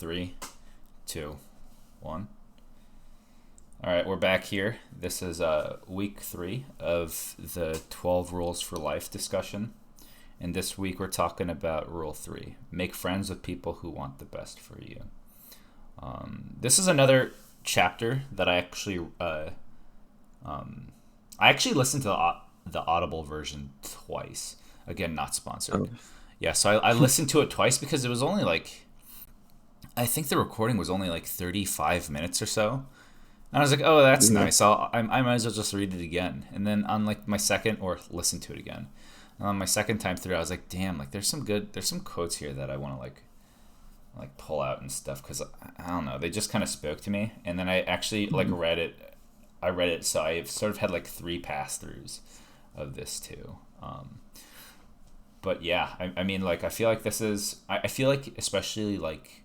Three, two, one. All right, we're back here. This is week 3 of the 12 Rules for Life discussion. And this week we're talking about Rule 3. Make friends with people who want the best for you. This is another chapter that I actually listened to the Audible version twice. Again, not sponsored. Oh. Yeah, so I listened to it twice because it was only like, I think the recording was only like 35 minutes or so. And I was like, oh, that's Yeah. nice. I might as well just read it again. And then on like my second, or listen to it again. And on my second time through, I was like, damn, like there's some quotes here that I want to like pull out and stuff, because I don't know, they just kind of spoke to me. And then I actually like read it. I read it, so I've sort of had like 3 pass-throughs of this too. But yeah, I mean, like, I feel like this is, I feel like especially like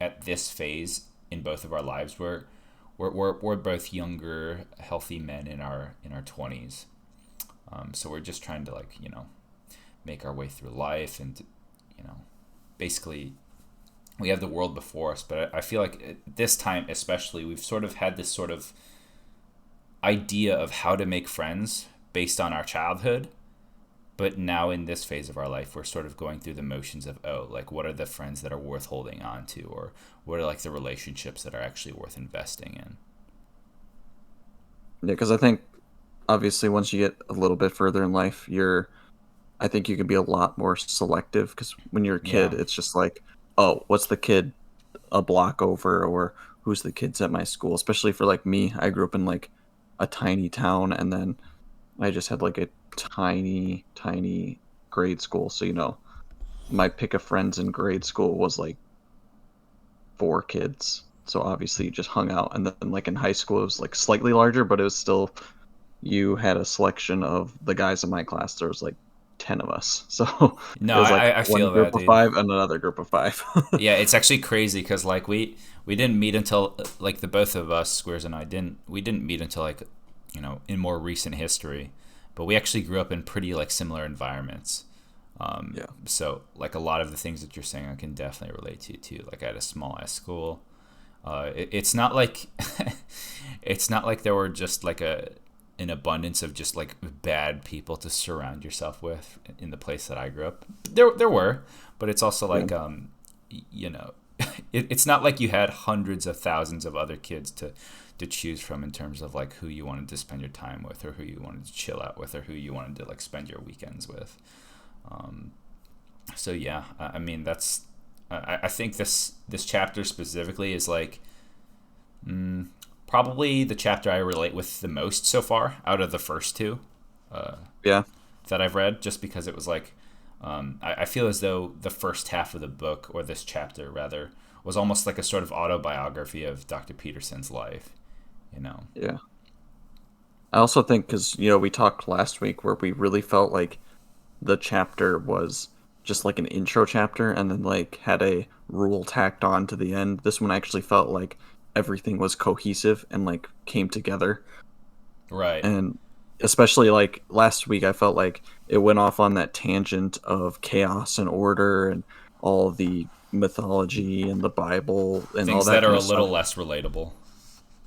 at this phase in both of our lives, we're both younger, healthy men in our 20s. So we're just trying to, like, make our way through life, and basically we have the world before us. But I feel like at this time especially, we've sort of had this sort of idea of how to make friends based on our childhood. But now in this phase of our life, we're sort of going through the motions of, like, what are the friends that are worth holding on to, or what are like the relationships that are actually worth investing in? Yeah, because I think obviously once you get a little bit further in life, I think you can be a lot more selective, because when you're a kid, Yeah. it's just like, oh, what's the kid a block over, or who's the kids at my school? Especially for like me, I grew up in like a tiny town, and then I just had like a tiny, tiny grade school. So, my pick of friends in grade school was like 4 kids. So obviously you just hung out. And then like in high school, it was like slightly larger, but it was still, you had a selection of the guys in my class. There was like 10 of us. So No, it was like I one feel group that, of dude. 5 and another group of 5. Yeah, it's actually crazy because like we didn't meet until, like, the both of us, Squares and I, didn't meet until, like, in more recent history, but we actually grew up in pretty like similar environments. Yeah. So like a lot of the things that you're saying, I can definitely relate to too. Like, I had a small ass school. It's not like it's not like there were just like an abundance of just like bad people to surround yourself with in the place that I grew up. There were, but it's also Yeah. like, you know, it's not like you had hundreds of thousands of other kids to choose from in terms of like who you wanted to spend your time with, or who you wanted to chill out with, or who you wanted to like spend your weekends with. So yeah, I mean, that's, I think this chapter specifically is like, probably the chapter I relate with the most so far out of the first 2 Yeah. that I've read, just because it was like, I feel as though the first half of the book, or this chapter rather, was almost like a sort of autobiography of Dr. Peterson's life, you know? Yeah. I also think because, we talked last week where we really felt like the chapter was just like an intro chapter and then like had a rule tacked on to the end. This one actually felt like everything was cohesive and like came together. Right. And especially like last week, I felt like it went off on that tangent of chaos and order and all the mythology and the Bible and all Things that that are kind a of stuff. little less relatable.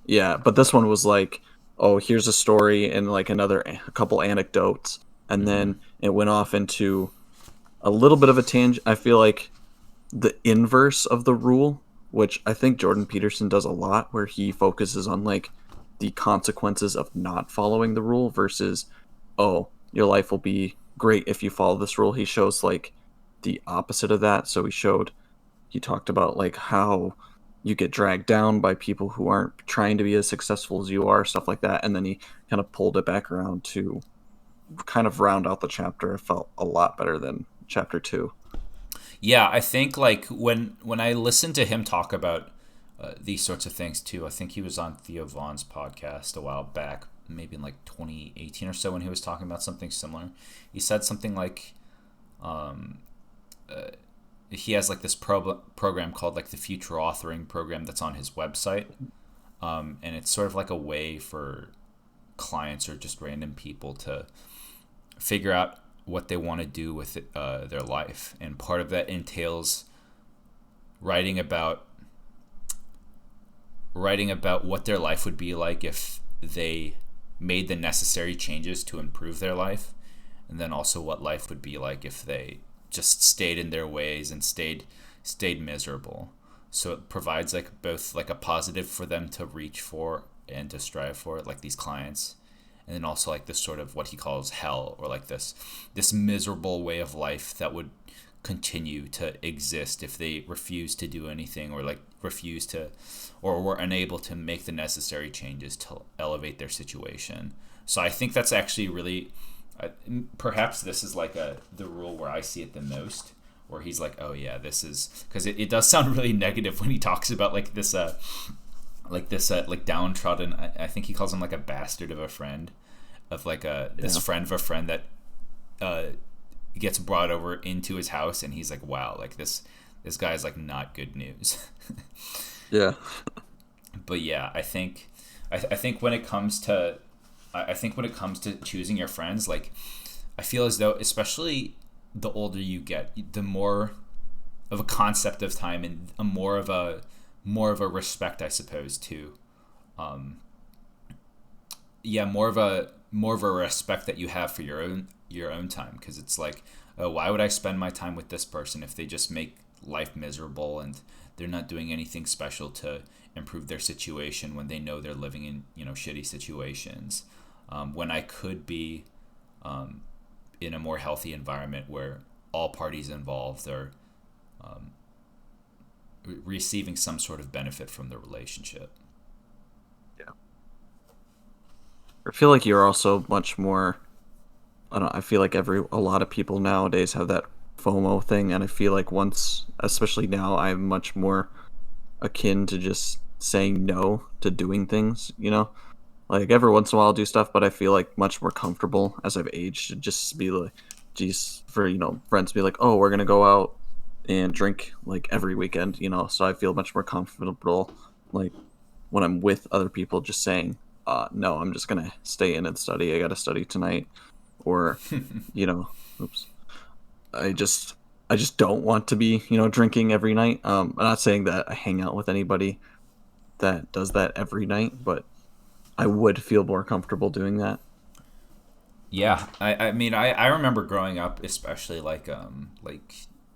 Yeah, but this one was like, oh, here's a story and like a couple anecdotes, and Mm-hmm. then it went off into a little bit of a tangent. I feel like the inverse of the rule, which I think Jordan Peterson does a lot, where he focuses on like the consequences of not following the rule versus, oh, your life will be great if you follow this rule. He shows like the opposite of that. So he talked about like how you get dragged down by people who aren't trying to be as successful as you are, stuff like that. And then he kind of pulled it back around to kind of round out the chapter. It felt a lot better than chapter 2. Yeah, I think like when I listened to him talk about these sorts of things too, I think he was on Theo Vaughn's podcast a while back, maybe in like 2018 or so, when he was talking about something similar. He said something like, he has like this program called like the Future Authoring Program that's on his website, and it's sort of like a way for clients or just random people to figure out what they want to do with their life, and part of that entails writing about writing about what their life would be like if they made the necessary changes to improve their life, and then also what life would be like if they just stayed in their ways and stayed miserable. So it provides like both like a positive for them to reach for and to strive for, like these clients, and then also like this sort of what he calls hell, or like this miserable way of life that would continue to exist if they refuse to do anything, or like refuse to, or were unable to make the necessary changes to elevate their situation. So I think that's actually really, perhaps this is like the rule where I see it the most, where he's like, oh yeah, this is, because it does sound really negative when he talks about like this like downtrodden, I think he calls him like a bastard of a friend, of like this friend of a friend that gets brought over into his house, and he's like, wow, like this guy is like not good news. Yeah. But yeah, I think when it comes to choosing your friends, like I feel as though, especially the older you get, the more of a concept of time and a more of a respect, I suppose, to more of a respect that you have for your own time, because it's like, oh, why would I spend my time with this person if they just make life miserable and they're not doing anything special to improve their situation, when they know they're living in shitty situations, when I could be in a more healthy environment where all parties involved are receiving some sort of benefit from the relationship. Yeah. I feel like you're also much more. I don't know, I feel like a lot of people nowadays have that FOMO thing, and I feel like once, especially now, I'm much more akin to just saying no to doing things. Like every once in a while I'll do stuff, but I feel like much more comfortable as I've aged to just be like, geez, for friends to be like, oh, we're gonna go out and drink like every weekend. So I feel much more comfortable, like when I'm with other people, just saying, no, I'm just gonna stay in and study. I gotta study tonight, or you know, oops, I just I just don't want to be drinking every night. I'm not saying that I hang out with anybody that does that every night, but I would feel more comfortable doing that. Yeah, I mean, I remember growing up, especially like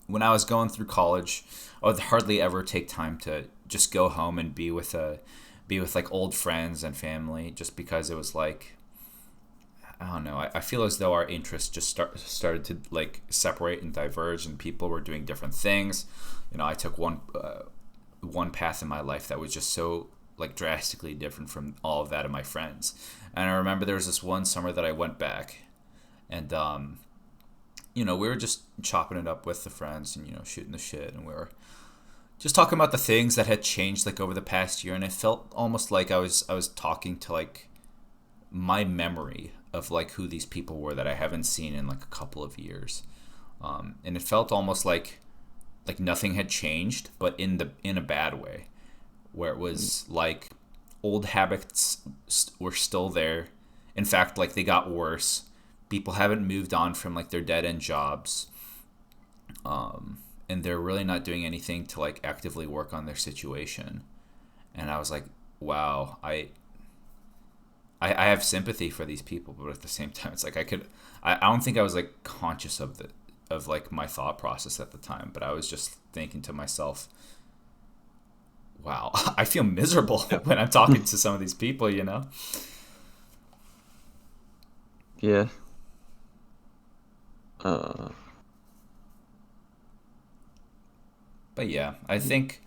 when I was going through college, I would hardly ever take time to just go home and be with like old friends and family, just because it was like, I don't know. I feel as though our interests just started to like separate and diverge, and people were doing different things. I took one path in my life that was just so like drastically different from all of that of my friends. And I remember there was this one summer that I went back, and we were just chopping it up with the friends and shooting the shit, and we were just talking about the things that had changed like over the past year, and it felt almost like I was talking to like my memory of like who these people were that I haven't seen in like a couple of years, and it felt almost like nothing had changed, but in a bad way, where it was like old habits were still there. In fact, like they got worse. People haven't moved on from like their dead end jobs, and they're really not doing anything to like actively work on their situation. And I was like, wow, I have sympathy for these people, but at the same time, it's like I don't think I was like conscious of like my thought process at the time, but I was just thinking to myself, wow, I feel miserable when I'm talking to some of these people. Yeah. Uh, But yeah, I think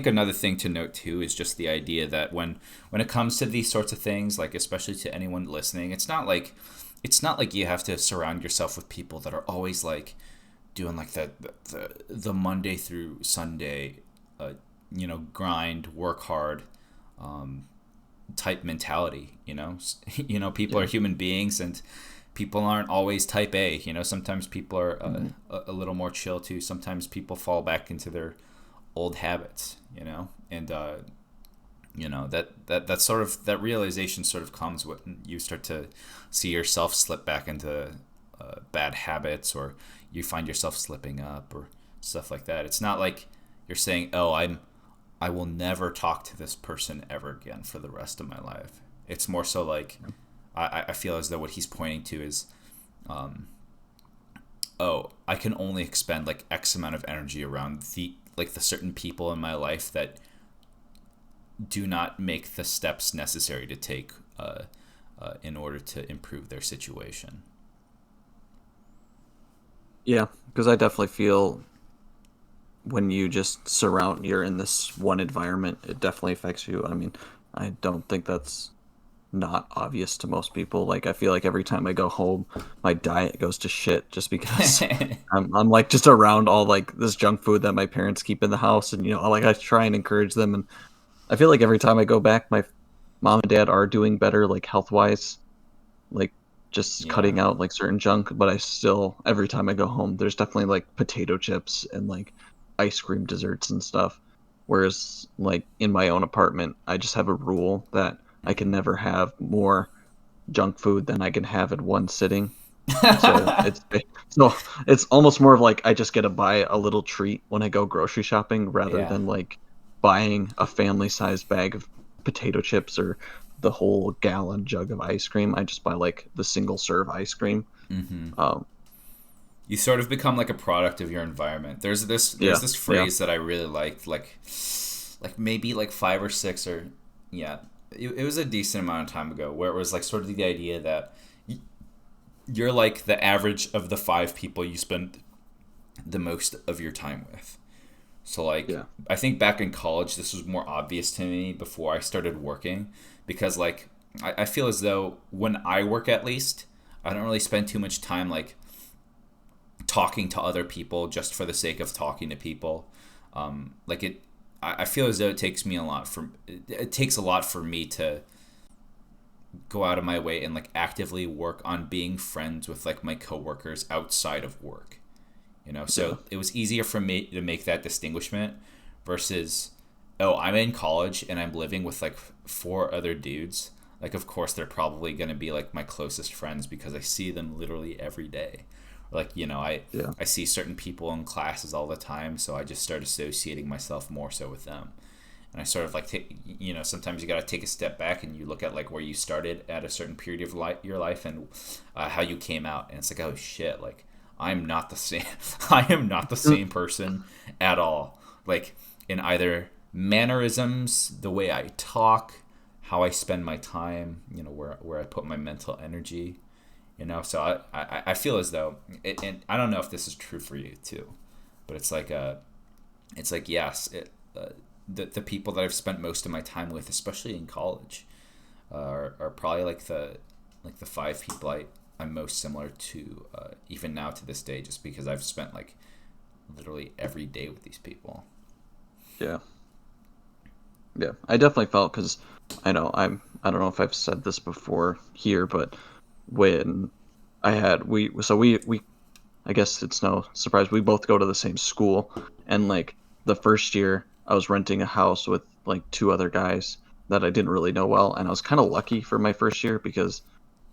another thing to note too is just the idea that when it comes to these sorts of things, like especially to anyone listening, it's not like you have to surround yourself with people that are always like doing like the Monday through Sunday, grind, work hard, um, type mentality. People are yeah. human beings, and people aren't always type A. Sometimes people are Mhm. a little more chill too. Sometimes people fall back into their old habits. And that sort of that realization sort of comes when you start to see yourself slip back into bad habits, or you find yourself slipping up or stuff like that. It's not like you're saying, I will never talk to this person ever again for the rest of my life. It's more so like I feel as though what he's pointing to is, oh, I can only expend like X amount of energy around the certain people in my life that do not make the steps necessary to take in order to improve their situation. Yeah, because I definitely feel when you just you're in this one environment, it definitely affects you. I mean, I don't think that's not obvious to most people. Like, I feel like every time I go home, my diet goes to shit just because I'm like just around all like this junk food that my parents keep in the house, and like I try and encourage them, and I feel like every time I go back, my mom and dad are doing better, like health wise, like just Yeah. cutting out like certain junk. But I still, every time I go home, there's definitely like potato chips and like ice cream desserts and stuff. Whereas like in my own apartment, I just have a rule that I can never have more junk food than I can have in one sitting. So so it's almost more of like I just get to buy a little treat when I go grocery shopping rather Yeah. than like buying a family sized bag of potato chips or the whole gallon jug of ice cream. I just buy like the single serve ice cream. Um, You sort of become like a product of your environment. There's yeah, this yeah, phrase that I really liked, like maybe like 5 or 6 or yeah, it was a decent amount of time ago where it was like sort of the idea that you're like the average of the 5 people you spend the most of your time with. So like yeah, I think back in college this was more obvious to me before I started working because like I feel as though when I work at least I don't really spend too much time like talking to other people just for the sake of talking to people. Like I feel as though it takes a lot for me to go out of my way and like actively work on being friends with like my coworkers outside of work. yeah, So it was easier for me to make that distinguishment versus, oh, I'm in college and I'm living with like 4 other dudes. Like, of course, they're probably going to be like my closest friends because I see them literally every day. Like, yeah, I see certain people in classes all the time, so I just start associating myself more so with them. And I sort of like sometimes you got to take a step back and you look at like where you started at a certain period of your life and how you came out, and it's like, oh shit, like I'm not the same. I am not the Mm, same person at all. Like in either mannerisms, the way I talk, how I spend my time, where I put my mental energy. So I feel as though and I don't know if this is true for you too, but it's like yes, the people that I've spent most of my time with, especially in college, are probably like the 5 people I'm most similar to even now to this day, just because I've spent like literally every day with these people. yeah, yeah. I definitely felt because I don't know if I've said this before here, but when we I guess it's no surprise we both go to the same school, and like the first year I was renting a house with like 2 other guys that I didn't really know well, and I was kind of lucky for my first year because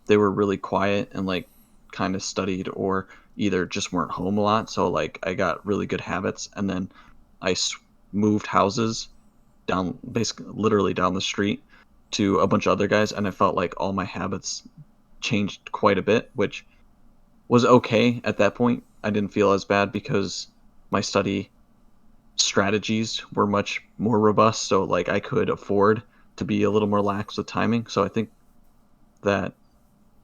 they were really quiet and like kind of studied or either just weren't home a lot, so like I got really good habits. And then I moved houses down, basically literally down the street, to a bunch of other guys, and I felt like all my habits changed quite a bit, which was okay at that point. I didn't feel as bad because my study strategies were much more robust, so like I could afford to be a little more lax with timing. So I think that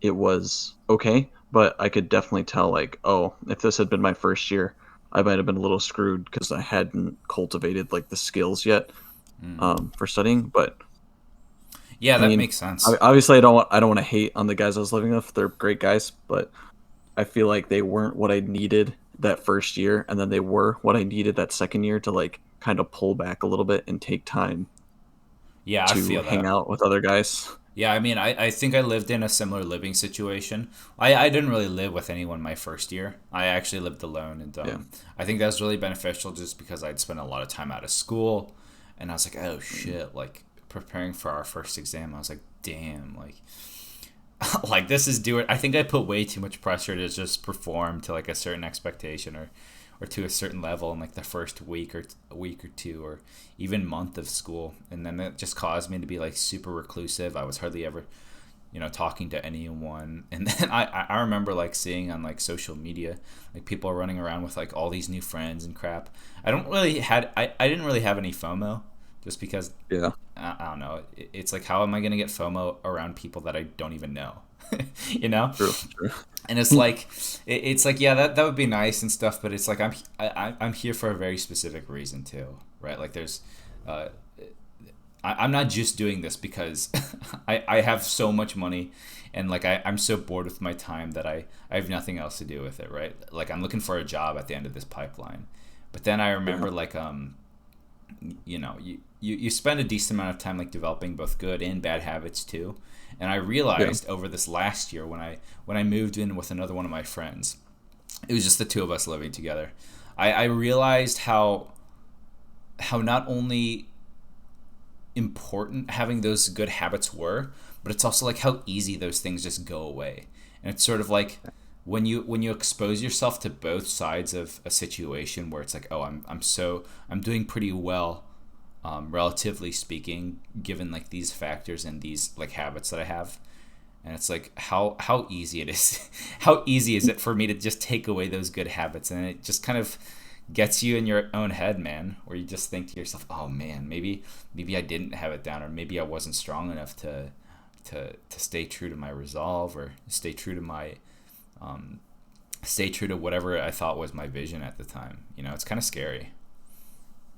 it was okay, but I could definitely tell like, oh, if this had been my first year, I might have been a little screwed because I hadn't cultivated like the skills yet for studying. But Yeah, I that mean, makes sense. obviously, I don't want to hate on the guys I was living with. They're great guys, but I feel like they weren't what I needed that first year, and then they were what I needed that second year to like kind of pull back a little bit and take time Yeah, I to feel hang that. out with other guys. Yeah, I mean, I think I lived in a similar living situation. I didn't really live with anyone my first year. I actually lived alone, and Yeah, I think that was really beneficial just because I'd spent a lot of time out of school, and I was like, oh shit, like preparing for our first exam, I was like, damn, like, like this is doing. I think I put way too much pressure to just perform to like a certain expectation, or or to a certain level in like the first week or two or even month of school, and then that just caused me to be like super reclusive. I was hardly ever talking to anyone. And then I remember like seeing on like social media, like people running around with like all these new friends and crap. I didn't really have any FOMO, just because Yeah. I don't know. It's like, how am I going to get FOMO around people that I don't even know? you know? True. True. And it's like, it's like, yeah, that would be nice and stuff, but it's like, I'm here for a very specific reason too, right? Like there's, uh, I'm not just doing this because I have so much money, and like I'm so bored with my time that I have nothing else to do with it, right? Like I'm looking for a job at the end of this pipeline. But then I remember Yeah. like you spend a decent amount of time like developing both good and bad habits too. And I Yeah. realized over this last year when I moved in with another one of my friends, it was just the two of us living together. I realized how not only important having those good habits were, but it's also like how easy those things just go away. And it's sort of like when you expose yourself to both sides of a situation where it's like, oh, I'm doing pretty well, relatively speaking, given like these factors and these like habits that I have. And it's like how easy it is. How easy is it for me to just take away those good habits, and it just kind of gets you in your own head, man, where you just think to yourself, oh man, maybe I didn't have it down, or maybe I wasn't strong enough to stay true to my resolve, or stay true to whatever I thought was my vision at the time. It's kind of scary.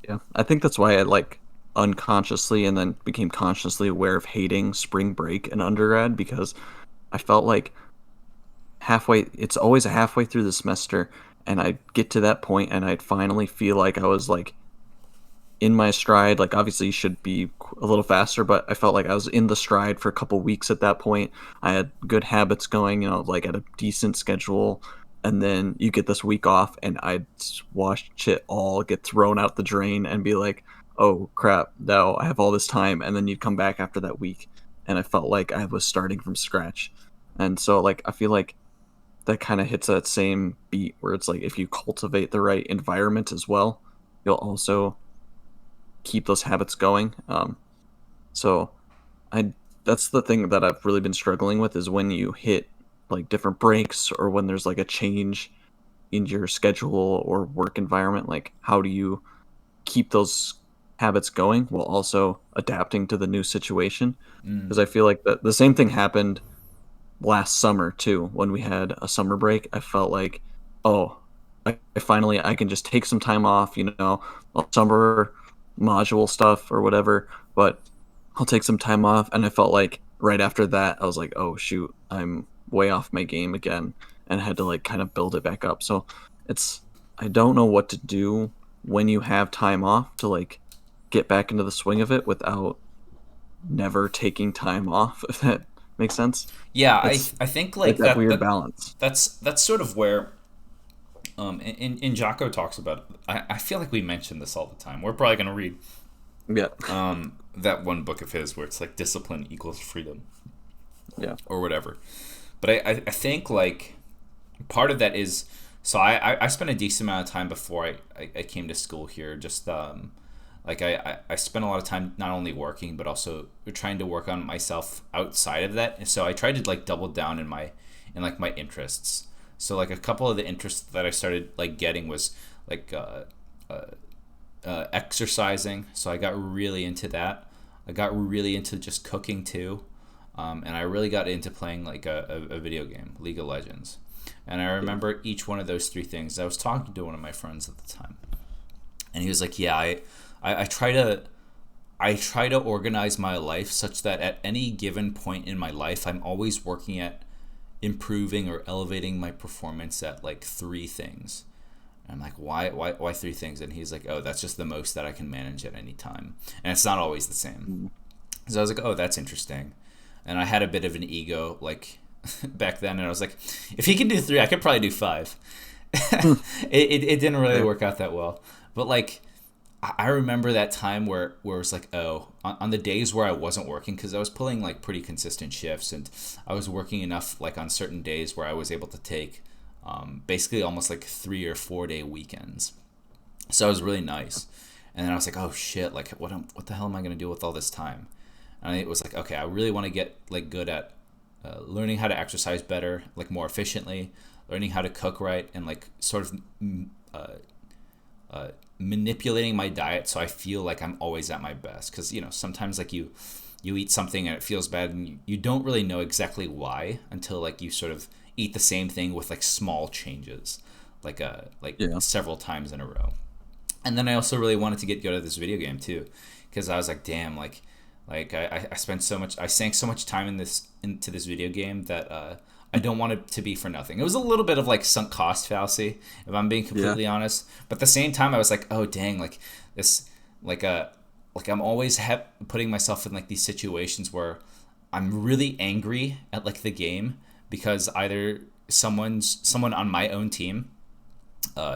Yeah. I think that's why I like unconsciously and then became consciously aware of hating spring break in undergrad, because I felt like it's always a halfway through the semester, and I'd get to that point and I'd finally feel like I was like in my stride. Like obviously you should be a little faster, but I felt like I was in the stride for a couple weeks at that point. I had good habits going, like at a decent schedule. And then you get this week off and I'd watch shit all get thrown out the drain and be like, oh crap, now I have all this time. And then you'd come back after that week and I felt like I was starting from scratch. And so like I feel like that kind of hits that same beat where it's like if you cultivate the right environment as well, you'll also keep those habits going. So I that's the thing that I've really been struggling with, is when you hit like different breaks or when there's like a change in your schedule or work environment. Like how do you keep those habits going while also adapting to the new situation? Because Mm. I feel like the same thing happened last summer too. When we had a summer break, I felt like, oh, I finally I can just take some time off, summer module stuff or whatever, but I'll take some time off. And I felt like right after that I was like, oh shoot, I'm way off my game again, and I had to like kind of build it back up. So it's I don't know what to do when you have time off to like get back into the swing of it without never taking time off, if that makes sense. Yeah, It's I think like like that that weird that balance. that's sort of where in Jocko talks about. I feel like we mention this all the time. We're probably gonna read Yeah. that one book of his where it's like discipline equals freedom Yeah. or whatever. But I think like part of that is, so I spent a decent amount of time before I came to school here, just like I spent a lot of time not only working but also trying to work on myself outside of that. And so I tried to like double down in like my interests. So like a couple of the interests that I started like getting was like exercising. So I got really into that. I got really into just cooking too. And I really got into playing like a video game, League of Legends. And I Yeah. remember each one of those three things. I was talking to one of my friends at the time, and he was like, "Yeah, I try to organize my life such that at any given point in my life, I'm always working at improving or elevating my performance at like three things." And I'm like, why three things? And he's like, oh, that's just the most that I can manage at any time, and it's not always the same. Mm. So I was like, oh, that's interesting. And I had a bit of an ego like back then, and I was like, if he can do three, I could probably do five. It didn't really Yeah. work out that well, but like I remember that time where it was like, oh, on the days where I wasn't working, because I was pulling like pretty consistent shifts, and I was working enough like on certain days where I was able to take basically almost like 3 or 4 day weekends. So it was really nice. And then I was like, oh shit, like what the hell am I gonna do with all this time? And it was like, okay, I really want to get like good at learning how to exercise better, like more efficiently, learning how to cook right, and like sort of manipulating my diet so I feel like I'm always at my best. Because sometimes like you eat something and it feels bad, and you don't really know exactly why until like you sort of eat the same thing with like small changes, like Yeah. several times in a row. And then I also really wanted to get good at this video game too, because I was like, damn, I spent so much, I sank so much time into this video game that I don't want it to be for nothing. It was a little bit of like sunk cost fallacy, if I'm being Yeah. completely honest. But at the same time, I was like, oh dang, like this, like I'm always putting myself in like these situations where I'm really angry at like the game because either someone on my own team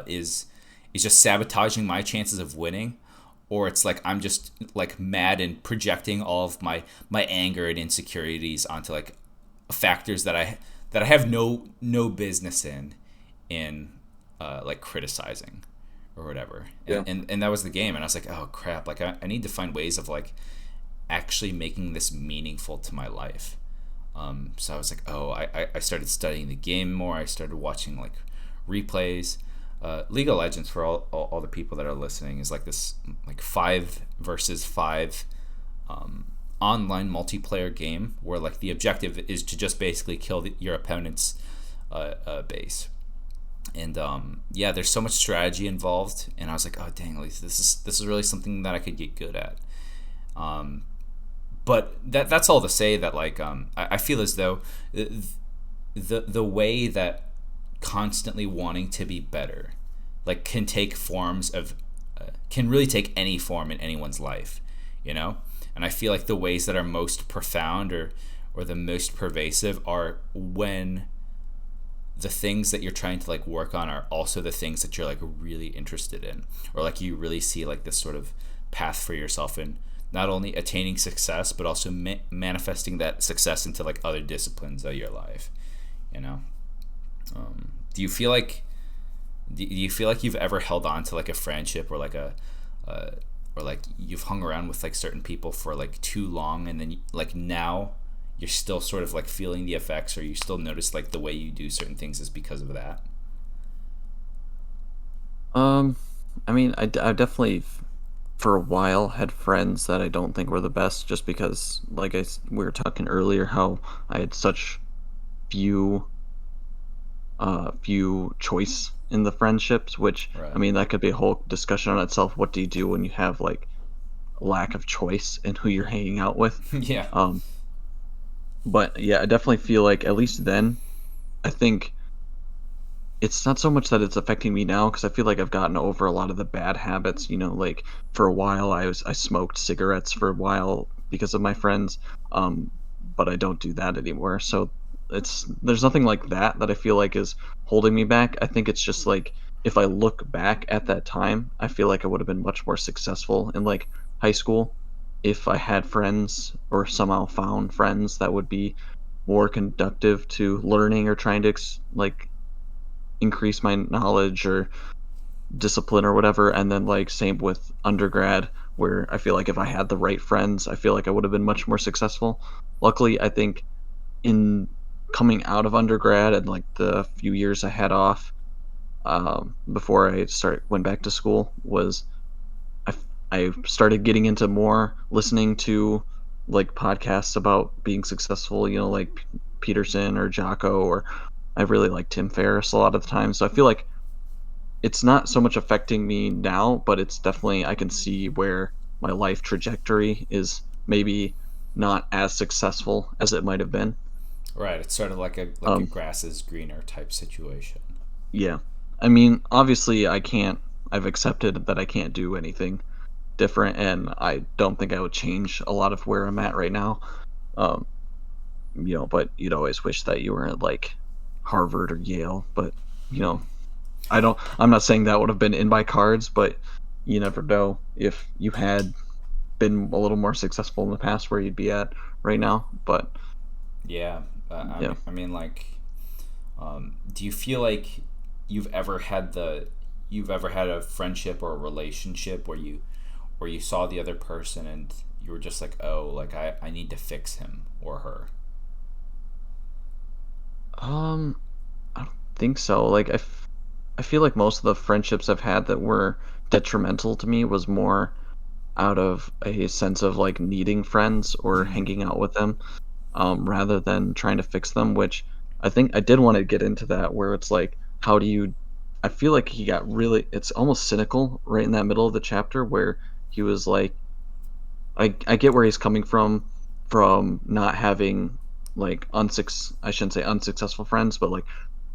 is just sabotaging my chances of winning, or it's like I'm just like mad and projecting all of my anger and insecurities onto like factors that I have no business in like criticizing or whatever. Yeah. And that was the game, and I was like, oh crap, like I need to find ways of like actually making this meaningful to my life. So I was like, oh, I started studying the game more. I started watching like replays. League of Legends, for all the people that are listening, is like this like 5 versus 5 online multiplayer game where like the objective is to just basically kill your opponent's base. And yeah, there's so much strategy involved, and I was like, oh dang, at least this is really something that I could get good at. But that's all to say that like I feel as though the way that constantly wanting to be better like can take forms of can really take any form in anyone's life, and I feel like the ways that are most profound or the most pervasive are when the things that you're trying to like work on are also the things that you're like really interested in, or like you really see like this sort of path for yourself in not only attaining success but also manifesting that success into like other disciplines of your life, you know do you feel like you've ever held on to like a friendship or like or like you've hung around with like certain people for like too long, and then like now you're still sort of like feeling the effects, or you still notice like the way you do certain things is because of that? Um, I mean, I definitely for a while had friends that I don't think were the best, just because, like we were talking earlier, how I had such few few choice in the friendships. Which, I Right. mean, that could be a whole discussion on itself. What do you do when you have like lack of choice in who you're hanging out with? Yeah. Um, but yeah, I definitely feel like at least then, I think it's not so much that it's affecting me now, because I feel like I've gotten over a lot of the bad habits. Like for a while I smoked cigarettes for a while because of my friends, um, but I don't do that anymore. So there's nothing like that I feel like is holding me back. I think it's just like, if I look back at that time, I feel like I would have been much more successful in like high school if I had friends, or somehow found friends that would be more conductive to learning, or trying to like increase my knowledge or discipline or whatever. And then like same with undergrad, where I feel like if I had the right friends, I feel like I would have been much more successful. Luckily, I think in coming out of undergrad and like the few years I had off, before I went back to school, was I, I started getting into more listening to like podcasts about being successful, like Peterson or Jocko, or I really like Tim Ferriss a lot of the time. So I feel like it's not so much affecting me now, but it's definitely, I can see where my life trajectory is maybe not as successful as it might have been. Right. It's sort of like a Um, grass is greener type situation. yeah. I mean, obviously, I've accepted that I can't do anything different, and I don't think I would change a lot of where I'm at right now. Um, but you'd always wish that you were at like Harvard or Yale, but you know, I'm not saying that would have been in my cards, but you never know if you had been a little more successful in the past where you'd be at right now. But Yeah. yeah. I mean like Do you feel like you've ever had the you've ever had a friendship or a relationship where you saw the other person and you were just like, oh, like I need to fix him or her? Um, I don't think so. Like I feel like most of the friendships I've had that were detrimental to me was more out of a sense of like needing friends or Mm, hanging out with them, rather than trying to fix them. Which I think I did want to get into that, where it's like, how do you? I feel like he got really. It's almost cynical right in that middle of the chapter where he was like, I get where he's coming from not having like I shouldn't say unsuccessful friends, but like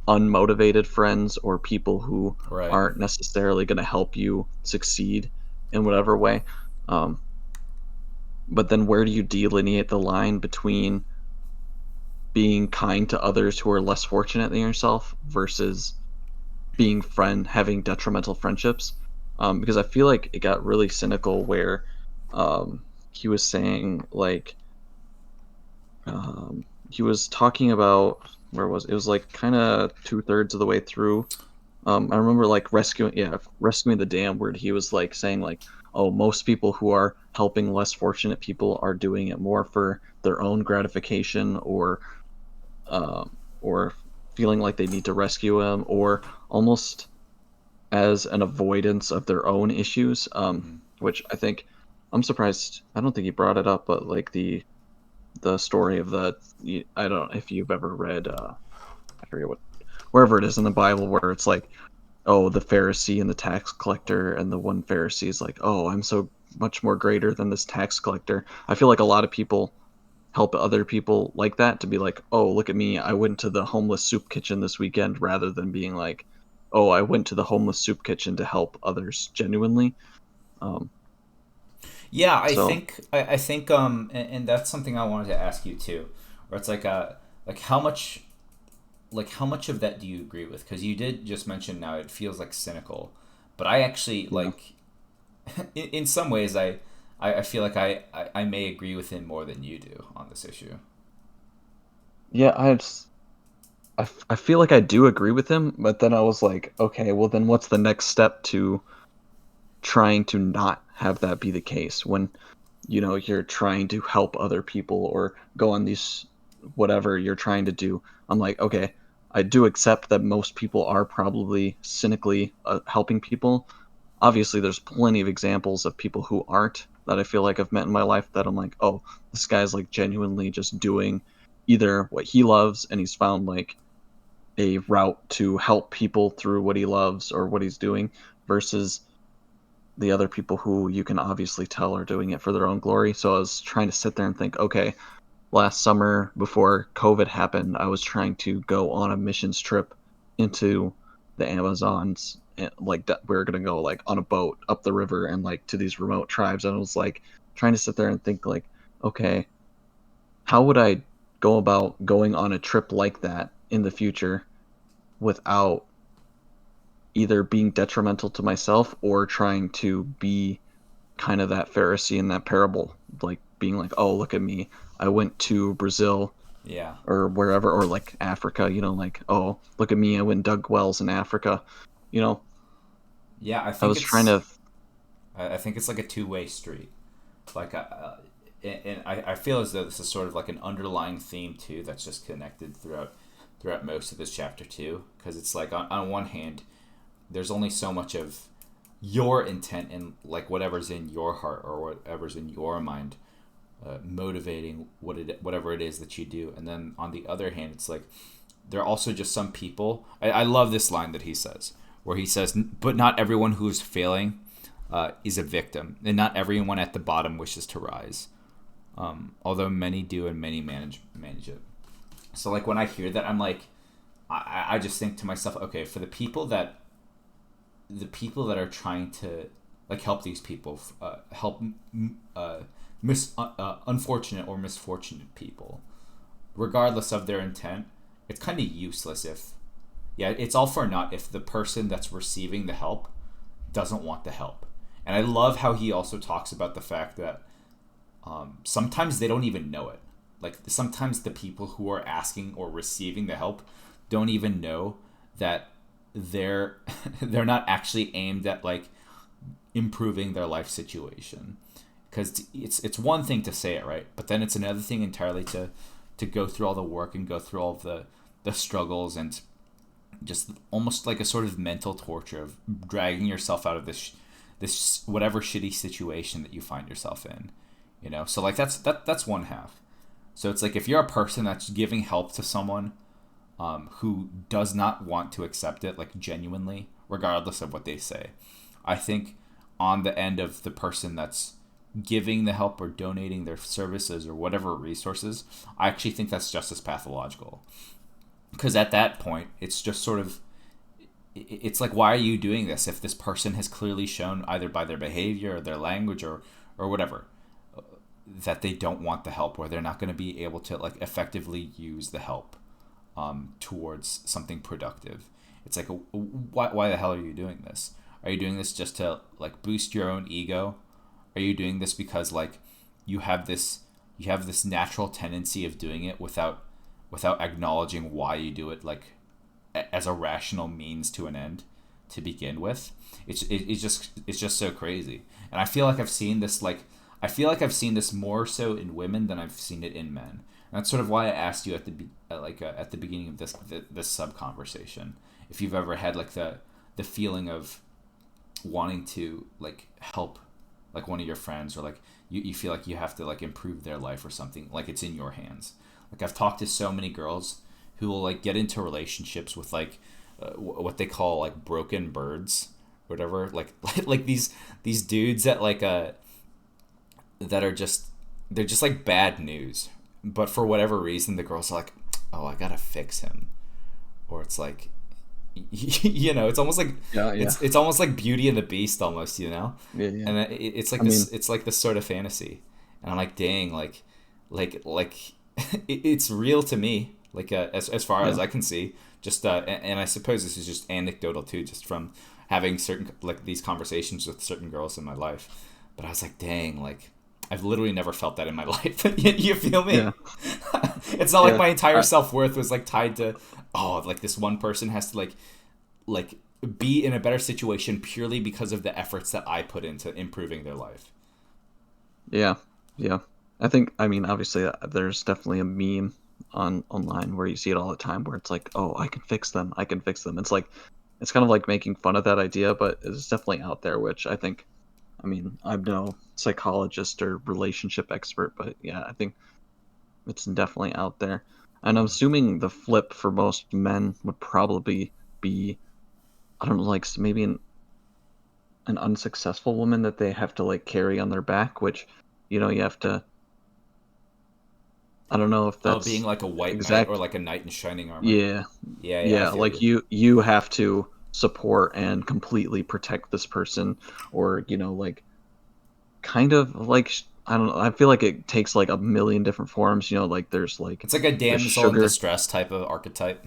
unmotivated friends or people who right. aren't necessarily going to help you succeed in whatever way. Um, but then where do you delineate the line between being kind to others who are less fortunate than yourself versus being having detrimental friendships? Because I feel like it got really cynical where he was saying like he was talking about where was it was like kind of 2/3 of the way through. I remember like rescuing the dam where he was like saying like, oh, most people who are helping less fortunate people are doing it more for their own gratification or feeling like they need to rescue them or almost as an avoidance of their own issues. Mm-hmm. Which I think I'm surprised. I don't think he brought it up, but like the story of I don't know if you've ever read I forget what wherever it is in the Bible where it's like, oh, the Pharisee and the tax collector, and the one Pharisee is like, oh, I'm so much more greater than this tax collector. I feel like a lot of people help other people like that to be like, oh, look at me, I went to the homeless soup kitchen this weekend, rather than being like, oh, I went to the homeless soup kitchen to help others genuinely. Um, Yeah, so I think and that's something I wanted to ask you too, where it's like how much of that do you agree with? Because you did just mention now it feels like cynical, but I actually yeah, like in some ways I feel like I may agree with him more than you do on this issue. yeah, I feel like I do agree with him, but then I was like, okay, well then what's the next step to trying to not have that be the case when you're trying to help other people or go on these whatever you're trying to do. I'm like, okay, I do accept that most people are probably cynically helping people. Obviously there's plenty of examples of people who aren't that I feel like I've met in my life that I'm like, oh, this guy's like genuinely just doing either what he loves and he's found like a route to help people through what he loves or what he's doing versus the other people who you can obviously tell are doing it for their own glory. So I was trying to sit there and think, okay, last summer before COVID happened, I was trying to go on a missions trip into the Amazons. And, like that, we were gonna go like on a boat up the river and like to these remote tribes. And I was like trying to sit there and think like, okay, how would I go about going on a trip like that in the future without either being detrimental to myself or trying to be kind of that Pharisee in that parable, like being like, "Oh, look at me! I went to Brazil Yeah, or wherever, or like Africa. Like, oh, look at me! I went and dug wells in Africa." You know, yeah. I was trying to, I think it's like a two-way street. Like and I feel as though this is sort of like an underlying theme too that's just connected throughout most of this chapter too, because it's like on one hand there's only so much of your intent and like whatever's in your heart or whatever's in your mind motivating whatever it is that you do, and then on the other hand it's like there are also just some people. I love this line that he says where he says, but not everyone who's failing is a victim, and not everyone at the bottom wishes to rise, although many do and many manage it. So like when I hear that, I'm like, I just think to myself, okay, for the people that are trying to like help these people, help unfortunate or misfortunate people, regardless of their intent, it's kind of useless if, yeah, it's all for naught if the person that's receiving the help doesn't want the help. And I love how he also talks about the fact that sometimes they don't even know it. Like sometimes the people who are asking or receiving the help don't even know that they're they're not actually aimed at like improving their life situation. Because it's one thing to say it, right, but then it's another thing entirely to go through all the work and go through all of the struggles and just almost like a sort of mental torture of dragging yourself out of this whatever shitty situation that you find yourself in, you know. So like that's one half. So it's like if you're a person that's giving help to someone who does not want to accept it, like genuinely, regardless of what they say, I think on the end of the person that's giving the help or donating their services or whatever resources, I actually think that's just as pathological. Because at that point, it's just sort of, it's like, why are you doing this if this person has clearly shown either by their behavior or their language or whatever that they don't want the help, or they're not going to be able to like effectively use the help towards something productive. It's like, why the hell are you doing this? Are you doing this just to like boost your own ego? Are you doing this because like you have this natural tendency of doing it without acknowledging why you do it, like as a rational means to an end to begin with? It's just so crazy. And I feel like I've seen this more so in women than I've seen it in men. And that's sort of why I asked you at the beginning of this sub conversation if you've ever had like the feeling of wanting to like help like one of your friends, or like you feel like you have to like improve their life or something, like it's in your hands. Like I've talked to so many girls who will like get into relationships with like what they call like broken birds, whatever, like these dudes that like that are just, they're just like bad news, but for whatever reason the girls are like, oh, I gotta fix him. Or it's like, you know, it's almost like it's almost like Beauty and the Beast almost, you know. And it's like it's like this sort of fantasy, and I'm like, dang, like it's real to me, like as far as I can see, just and I suppose this is just anecdotal too, just from having certain like these conversations with certain girls in my life. But I was like, dang, like I've literally never felt that in my life. You feel me? It's not like my entire self-worth was like tied to, oh, like this one person has to like be in a better situation purely because of the efforts that I put into improving their life. Yeah. I think, I mean, obviously there's definitely a meme online where you see it all the time where it's like, oh, I can fix them. It's like, it's kind of like making fun of that idea, but it's definitely out there, which I think, I mean, I'm no psychologist or relationship expert, but yeah, I think it's definitely out there. And I'm assuming the flip for most men would probably be, I don't know, like maybe an unsuccessful woman that they have to like carry on their back, which, you know, you have to, I don't know if that's being like a white knight or like a knight in shining armor. Yeah. Like you have to support and completely protect this person, or, you know, like kind of like, I don't know, I feel like it takes like a million different forms, you know, like there's like it's like a damsel in distress type of archetype.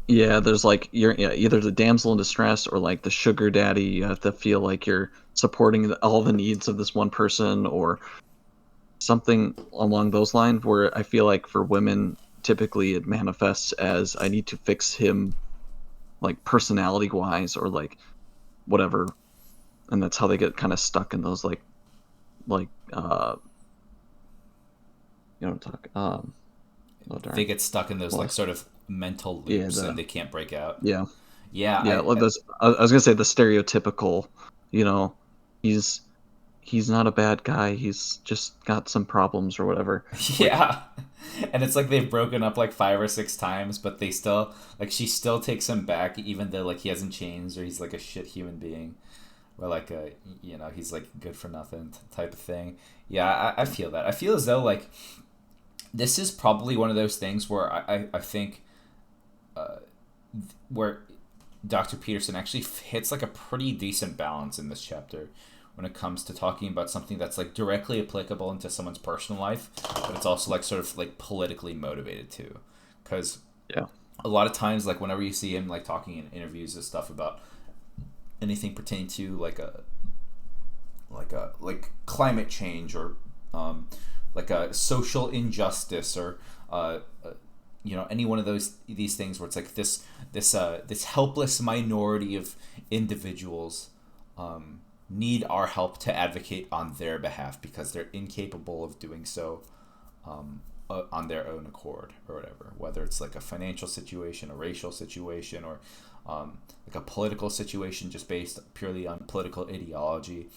Yeah, there's like you're either the damsel in distress or like the sugar daddy. You have to feel like you're supporting all the needs of this one person, or something along those lines, where I feel like for women typically it manifests as I need to fix him like personality wise or like whatever, and that's how they get kind of stuck in those like you know, they get stuck in those like sort of mental loops and they can't break out. Yeah. I was gonna say the stereotypical, you know, he's not a bad guy, he's just got some problems or whatever. Yeah. And it's like they've broken up like 5 or 6 times, but they still like, she still takes him back even though like he hasn't changed, or he's like a shit human being, or like a, you know, he's like good for nothing type of thing. Yeah, I feel that. I feel as though like this is probably one of those things where I think where Dr. Peterson actually hits like a pretty decent balance in this chapter when it comes to talking about something that's like directly applicable into someone's personal life, but it's also like sort of like politically motivated too. Because a lot of times, like whenever you see him like talking in interviews and stuff about anything pertaining to like climate change or like a social injustice or any one of these things where it's like this helpless minority of individuals need our help to advocate on their behalf because they're incapable of doing so on their own accord or whatever, whether it's like a financial situation, a racial situation, or like a political situation just based purely on political ideology.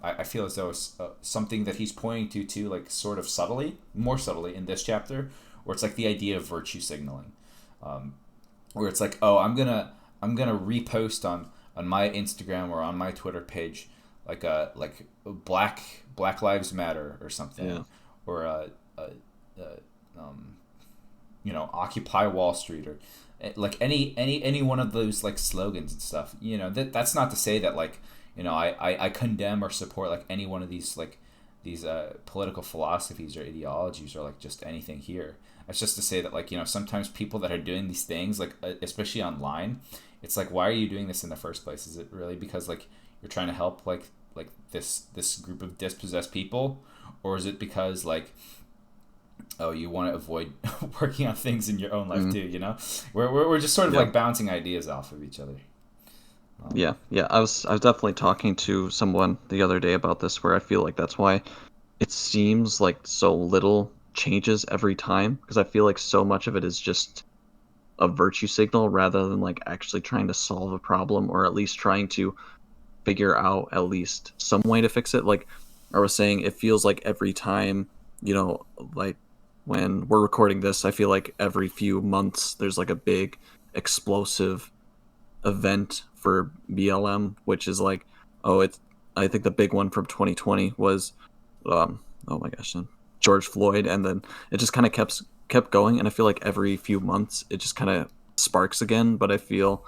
I feel as though it's something that he's pointing to like sort of more subtly in this chapter, where it's like the idea of virtue signaling, where it's like, oh, I'm gonna repost on my Instagram or on my Twitter page like Black Lives Matter or something, Yeah. or Occupy Wall Street, or like any one of those like slogans and stuff. That's not to say that like I condemn or support like any one of these political philosophies or ideologies or like just anything here. It's just to say that like sometimes people that are doing these things like especially online, it's like, why are you doing this in the first place? Is it really because like you're trying to help like this group of dispossessed people, or is it because like, oh, you want to avoid working on things in your own life too? We're just sort of Yeah. like bouncing ideas off of each other. Yeah, yeah. I was definitely talking to someone the other day about this, where I feel like that's why it seems like so little changes every time, because I feel like so much of it is just a virtue signal rather than like actually trying to solve a problem, or at least trying to figure out at least some way to fix it. Like I was saying, it feels like every time, like when we're recording this, I feel like every few months there's like a big explosive event for BLM, which is like, oh, it's, I think the big one from 2020 was, oh my gosh, George Floyd, and then it just kind of kept going, and I feel like every few months it just kind of sparks again. But I feel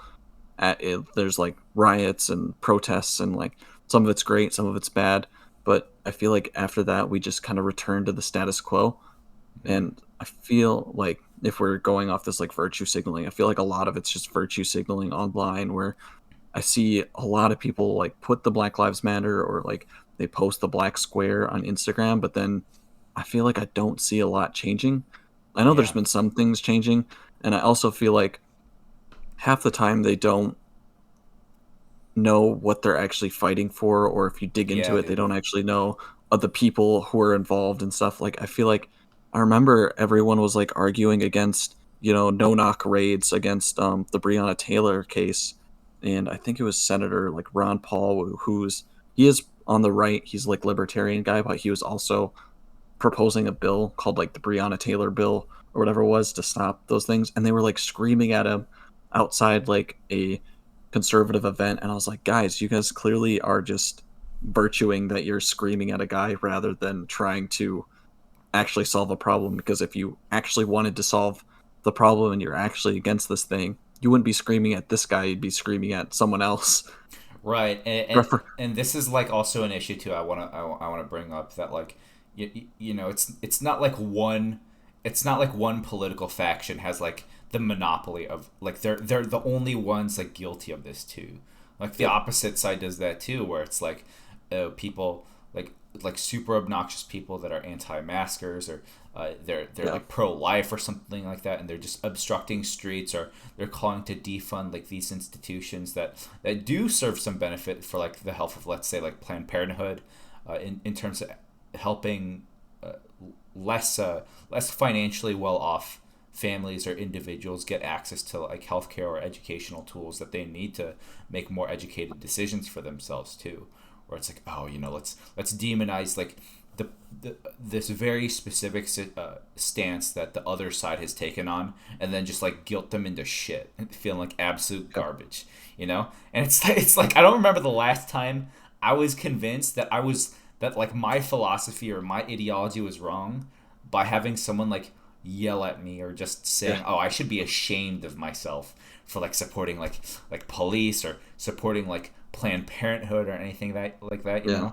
there's like riots and protests, and like some of it's great, some of it's bad, but I feel like after that we just kind of return to the status quo. Mm-hmm. And I feel like if we're going off this like virtue signaling, I feel like a lot of it's just virtue signaling online, where I see a lot of people like put the Black Lives Matter, or like they post the black square on Instagram, but then I feel like I don't see a lot changing. I know there's Yeah. been some things changing, and I also feel like half the time they don't know what they're actually fighting for, or if you dig into Yeah. it, they don't actually know the people who are involved and stuff. Like I feel like I remember everyone was like arguing against, no knock raids against the Breonna Taylor case, and I think it was Senator like Ron Paul, he is on the right, he's like libertarian guy, but he was also proposing a bill called like the Breonna Taylor bill or whatever it was, to stop those things, and they were like screaming at him outside like a conservative event, and I was like, guys, you guys clearly are just virtuing that you're screaming at a guy rather than trying to actually solve a problem. Because if you actually wanted to solve the problem and you're actually against this thing, you wouldn't be screaming at this guy, you'd be screaming at someone else. Right, and this is like also an issue too. I want to bring up that like it's not like one political faction has like the monopoly of like they're the only ones like guilty of this too. Like the Yep. opposite side does that too, where it's like people like super obnoxious people that are anti-maskers, or they're Yeah. like pro-life or something like that, and they're just obstructing streets, or they're calling to defund like these institutions that do serve some benefit for like the health of, let's say, like Planned Parenthood, in terms of helping uh, less financially well off families or individuals get access to like healthcare or educational tools that they need to make more educated decisions for themselves too. Where it's like, oh, let's demonize like this very specific stance that the other side has taken on, and then just like guilt them into shit and feeling like absolute Yep. garbage. And it's like I don't remember the last time I was convinced that like my philosophy or my ideology was wrong by having someone like yell at me, or just Yeah. saying, oh, I should be ashamed of myself for like supporting like police, or supporting like Planned Parenthood or anything that. Yeah.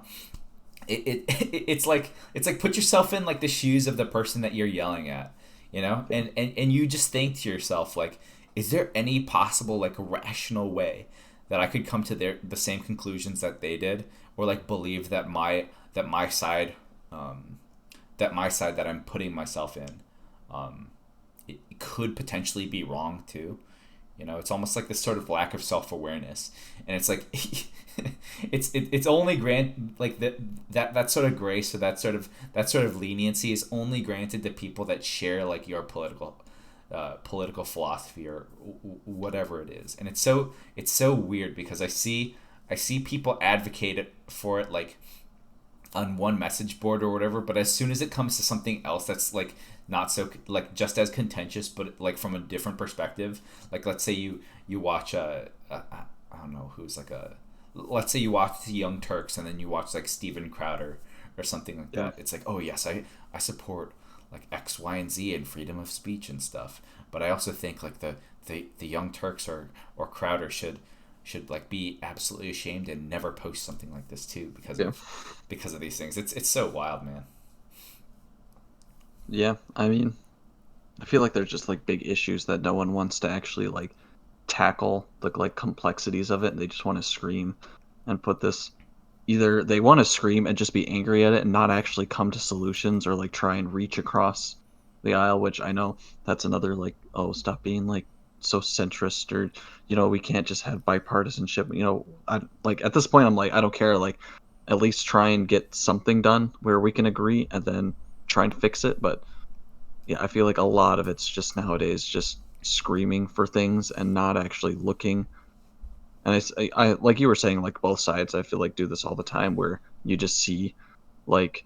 It's like put yourself in like the shoes of the person that you're yelling at, Yeah. and you just think to yourself like, is there any possible like rational way that I could come to the same conclusions that they did, or like believe that my side that I'm putting myself in, um, it could potentially be wrong too. It's almost like this sort of lack of self awareness, and it's like it's only like that sort of grace, or that sort of leniency is only granted to people that share like your political philosophy, or whatever it is. And it's so weird, because I see people advocate for it, like on one message board or whatever, but as soon as it comes to something else that's like not so, like, just as contentious, but like from a different perspective, like let's say you watch I don't know who's like a let's say you watch the Young Turks, and then you watch like Steven Crowder or something like Yeah. that. It's like, oh yes, I support like X, Y, and Z and freedom of speech and stuff, but I also think like the Young Turks or Crowder should like be absolutely ashamed and never post something like this too, Yeah. because of these things. It's so wild, man. Yeah. I mean, I feel like there's just like big issues that no one wants to actually like tackle the like complexities of it. They just want to scream and put this, either they want to scream and just be angry at it and not actually come to solutions, or like try and reach across the aisle, which I know that's another like, oh, stop being like so centrist, or we can't just have bipartisanship. I like at this point I'm like, I don't care, like at least try and get something done where we can agree and then try and fix it. But yeah, I feel like a lot of it's just nowadays just screaming for things and not actually looking. And I like you were saying, like both sides, I feel like do this all the time, where you just see like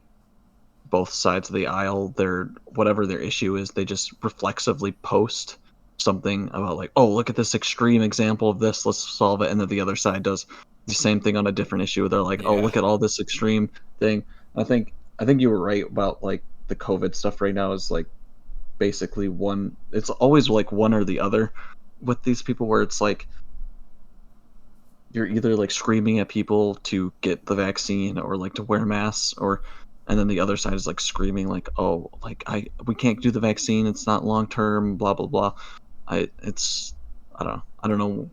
both sides of the aisle, their whatever their issue is, they just reflexively post something about like, oh, look at this extreme example of this, let's solve it. And then the other side does the same thing on a different issue. They're like, oh, Yeah. look at all this extreme thing. I think you were right about like the COVID stuff right now is like basically one, it's always like one or the other with these people, where it's like you're either like screaming at people to get the vaccine or like to wear masks, or and then the other side is like screaming like, oh, like we can't do the vaccine, it's not long term, blah blah blah. It's, I don't know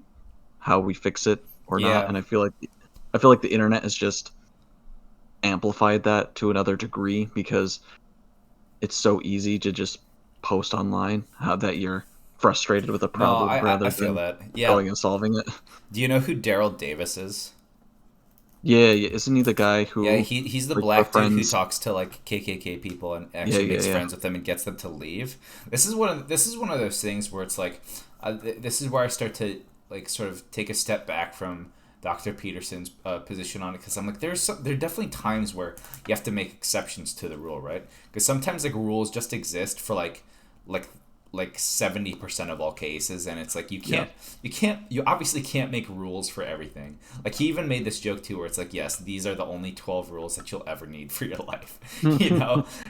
how we fix it or not. Yeah. And I feel like the internet has just amplified that to another degree, because it's so easy to just post online how that you're frustrated with a No, problem I rather feel than that. Yeah. going and solving it. Do you know who Daryl Davis is? Yeah, yeah, isn't he the guy Yeah, who he's the like our black dude who friends? talks to like KKK people and Yeah, actually yeah, makes yeah. friends with them and gets them to leave. This is one of those things where it's like, this is where I start to like sort of take a step back from Dr. Peterson's position on it, because I'm like, there are definitely times where you have to make exceptions to the rule, right? Because sometimes like rules just exist for like like 70% of all cases, and it's like Yeah. you obviously can't make rules for everything. Like he even made this joke too, where it's like, yes, these are the only 12 rules that you'll ever need for your life.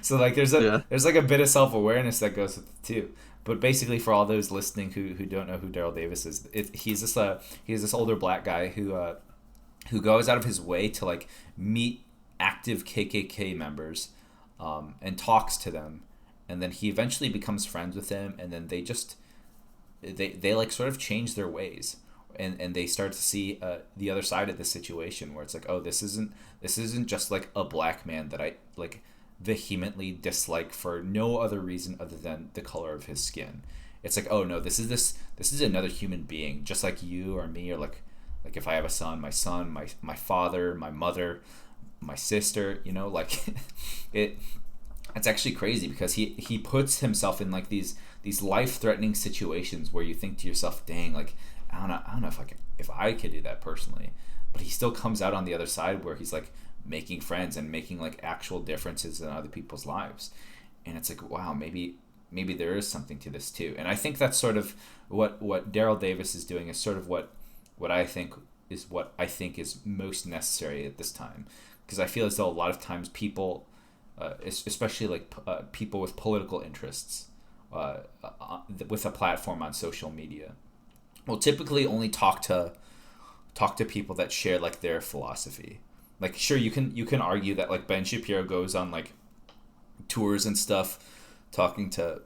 So like Yeah. there's like a bit of self-awareness that goes with it too. But basically, for all those listening who don't know who Daryl Davis is, he's this older black guy who goes out of his way to like meet active KKK members, and talks to them, and then he eventually becomes friends with them, and then they like sort of change their ways, and they start to see the other side of the situation, where it's like, oh, this isn't just like a black man that I like vehemently dislike for no other reason other than the color of his skin. It's like, oh no, this is another human being, just like you or me, or like if I have a son, my father, my mother, my sister, like it it's actually crazy, because he puts himself in like these life threatening situations where you think to yourself, dang, like I don't know if I could do that personally, but he still comes out on the other side where he's like making friends and making like actual differences in other people's lives, and it's like, wow, maybe there is something to this too. And I think that's sort of what Daryl Davis is doing, is sort of what I think is most necessary at this time, because I feel as though a lot of times people, especially like people with political interests, with a platform on social media, will typically only talk to people that share like their philosophy. Like, sure, you can argue that like Ben Shapiro goes on like tours and stuff, talking to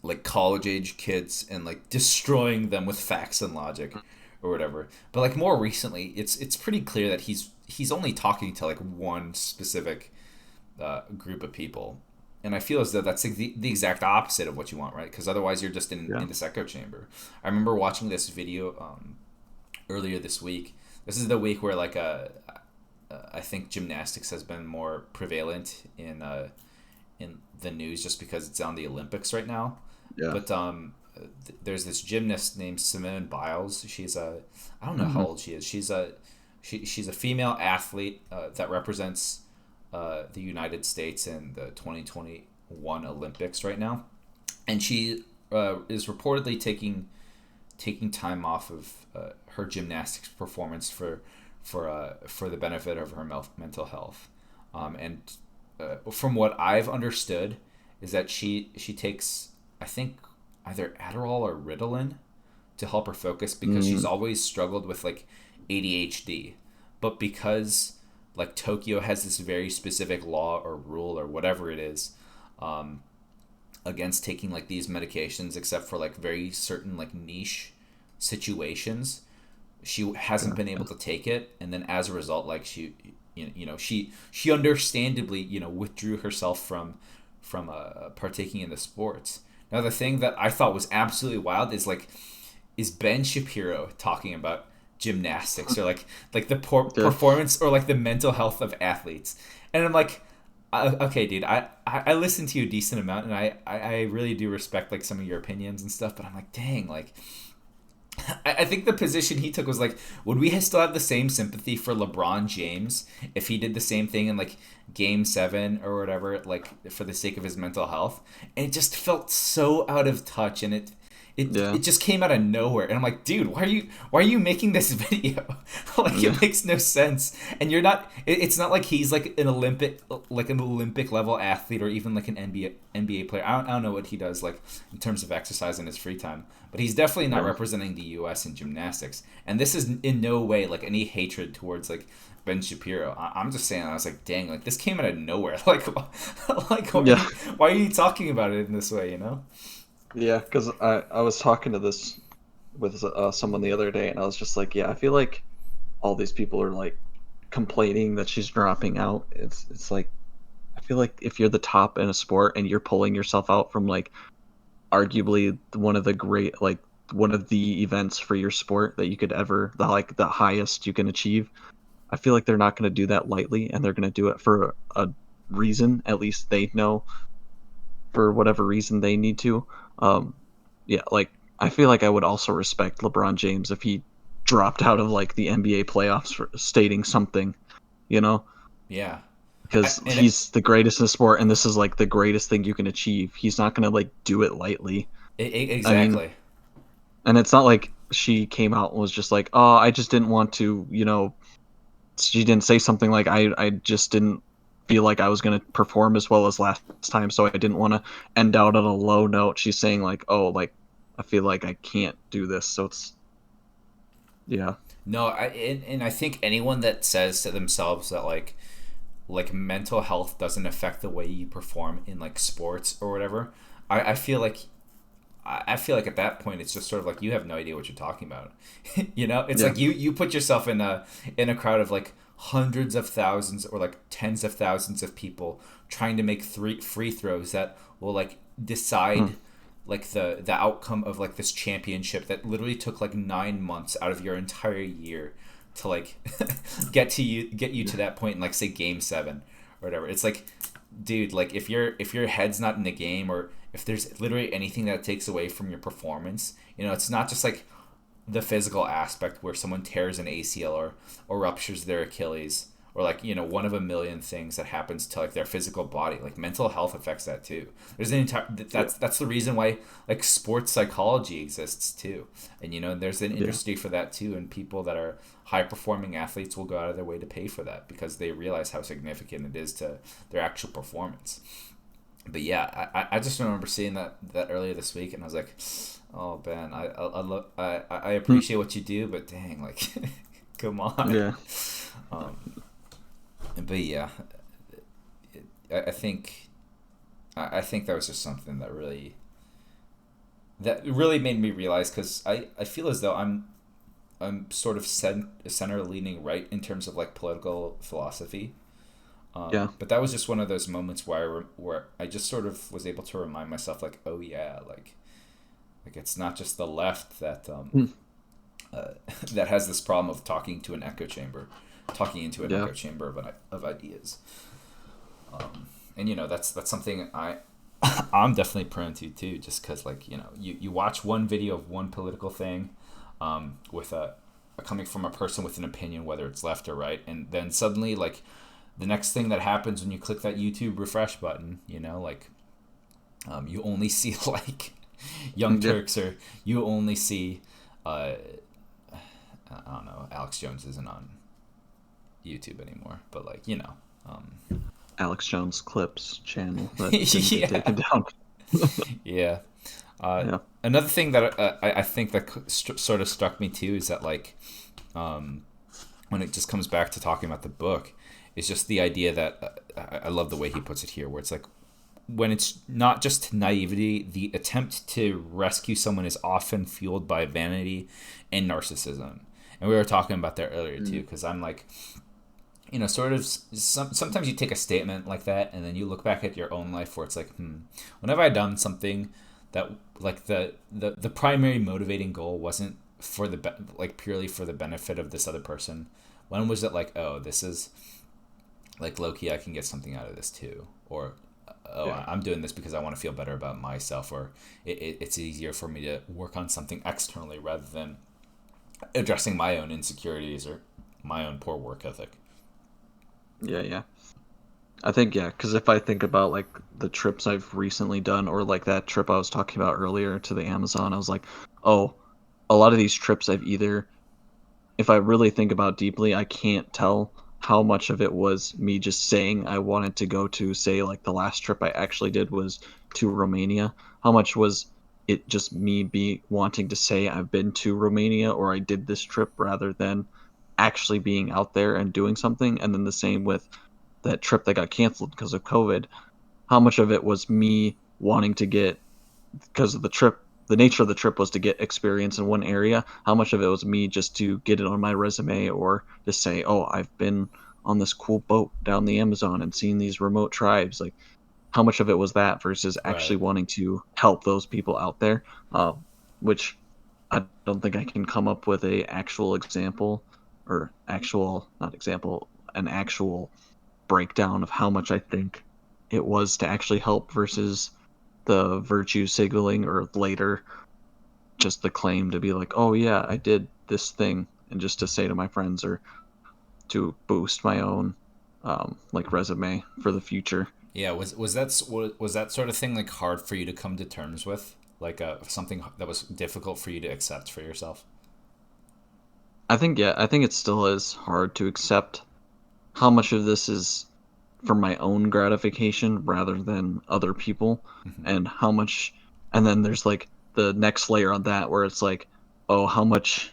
like college age kids and like destroying them with facts and logic or whatever. But like more recently, it's pretty clear that he's only talking to like one specific group of people, and I feel as though that's like the exact opposite of what you want, right? Because otherwise you're just Yeah. in this echo chamber. I remember watching this video earlier this week. This is the week where like I think gymnastics has been more prevalent in the news just because it's on the Olympics right now. Yeah. But there's this gymnast named Simone Biles. She's a I don't know how Hmm. old she is. She's a female athlete that represents the United States in the 2021 Olympics right now, and she is reportedly taking time off of her gymnastics performance for the benefit of her mental health. And from what I've understood, is that she takes, I think, either Adderall or Ritalin to help her focus because she's Mm, always struggled with like ADHD, but because like Tokyo has this very specific law or rule or whatever it is against taking like these medications except for like very certain like niche situations, she hasn't been able gotcha. to take it, and then as a result like she understandably withdrew herself from partaking in the sports. Now the thing that I thought was absolutely wild is Ben Shapiro talking about gymnastics or like the Yeah. performance or like the mental health of athletes, and I'm like, okay, dude, I listen to you a decent amount, and I really do respect like some of your opinions and stuff, but I'm like, dang, like I think the position he took was like, would we still have the same sympathy for LeBron James if he did the same thing in like Game 7 or whatever, like for the sake of his mental health? And it just felt so out of touch, and it Yeah. just came out of nowhere. And I'm like, dude, why are you making this video? Like Yeah. it makes no sense. And you're not. It's not like he's like an Olympic level athlete or even like an NBA player. I don't know what he does like in terms of exercise in his free time, but he's definitely not Yeah. representing the U.S. in gymnastics. And this is in no way like any hatred towards like Ben Shapiro. I'm just saying. I was like, dang, like this came out of nowhere. Like, like Yeah. why are you talking about it in this way? You know? Yeah. Because I was talking to this with someone the other day, and I was just like, yeah, I feel like all these people are like complaining that she's dropping out. It's like I feel like if you're the top in a sport and you're pulling yourself out from like arguably one of the great like one of the events for your sport that you could ever the highest you can achieve. I feel like they're not going to do that lightly, and they're going to do it for a reason. At least they know for whatever reason they need to. Um, yeah, like I feel like I would also respect LeBron James if he dropped out of like the NBA playoffs for stating something, you know, Yeah. because And he's the greatest in the sport, and this is like the greatest thing you can achieve. He's not going to like do it lightly. I mean, exactly. and it's not like she came out and was just like, "Oh, I just didn't want to," she didn't say something like I just didn't feel like I was going to perform as well as last time, so I didn't want to end out on a low note. She's saying like, "Oh, like I feel like I can't do this." So it's yeah. No, and I think anyone that says to themselves that like mental health doesn't affect the way you perform in like sports or whatever, I feel like I feel like at that point it's just sort of like you have no idea what you're talking about. It's Yeah. like you put yourself in a crowd of like hundreds of thousands or like tens of thousands of people trying to make three free throws that will like Hmm. decide like the outcome of like this championship that literally took like 9 months out of your entire year to like get you to Yeah. that point in like say Game 7 or whatever. It's like, dude, like if your head's not in the game, or if there's literally anything that takes away from your performance, it's not just like the physical aspect where someone tears an ACL or ruptures their Achilles, or like one of a million things that happens to like their physical body. Like mental health affects that too. There's an entire Yeah. that's the reason why like sports psychology exists too, and there's an Yeah. industry for that too, and people that are high performing athletes will go out of their way to pay for that because they realize how significant it is to their actual performance. But yeah, I just remember seeing that earlier this week, and I was like, oh Ben, I Hmm. appreciate what you do, but dang, like, come on. Yeah. Um, but yeah, I think I think that was just something that really made me realize, because I feel as though I'm sort of center leaning right in terms of like political philosophy. Yeah. But that was just one of those moments where I just sort of was able to remind myself, like, oh yeah, like it's not just the left that Hmm. uh, that has this problem of talking into an Yeah. echo chamber of ideas. And that's something I'm definitely prone to too, just because, like, you watch one video of one political thing, with coming from a person with an opinion, whether it's left or right, and then suddenly, like, the next thing that happens when you click that YouTube refresh button, like, you only see like Young Yeah. Turks, or you only see, uh, I don't know, Alex Jones isn't on YouTube anymore, but, like, Alex Jones Clips channel that didn't get yeah, taken down. yeah. Uh, Yeah. Another thing that I think that sort of struck me too is that, like, when it just comes back to talking about the book, is just the idea that, I love the way he puts it here, where it's like, when it's not just naivety, the attempt to rescue someone is often fueled by vanity and narcissism. And we were talking about that earlier too, Mm. because I'm like, sort of, sometimes you take a statement like that and then you look back at your own life where it's like, when have I done something that, like, the primary motivating goal wasn't for like, purely for the benefit of this other person? When was it like, oh, this is, like, low key, I can get something out of this too, or, oh, Yeah. I'm doing this because I want to feel better about myself, or it's easier for me to work on something externally rather than addressing my own insecurities or my own poor work ethic. Yeah. Yeah. I think, yeah, because if I think about like the trips I've recently done, or like that trip I was talking about earlier to the Amazon, I was like, oh, a lot of these trips I've either, if I really think about deeply, I can't tell how much of it was me just saying I wanted to go to, say, like the last trip I actually did was to Romania. How much was it just me be wanting to say I've been to Romania or I did this trip rather than actually being out there and doing something? And then the same with that trip that got canceled because of COVID. How much of it was me wanting to get, because of the trip, the nature of the trip was to get experience in one area? How much of it was me just to get it on my resume, or to say, oh, I've been on this cool boat down the Amazon and seen these remote tribes? Like, how much of it was that versus actually Right. wanting to help those people out there? Which I don't think I can come up with a actual example, or actual, not example, an actual breakdown of how much I think it was to actually help versus the virtue signaling, or later just the claim to be like, oh yeah, I did this thing, and just to say to my friends, or to boost my own like resume for the future. Yeah, was that sort of thing, like, hard for you to come to terms with, like, something that was difficult for you to accept for yourself? I think, yeah, I think it still is hard to accept how much of this is for my own gratification rather than other people, Hmm. and how much, and then there's like the next layer on that where it's like, oh, how much,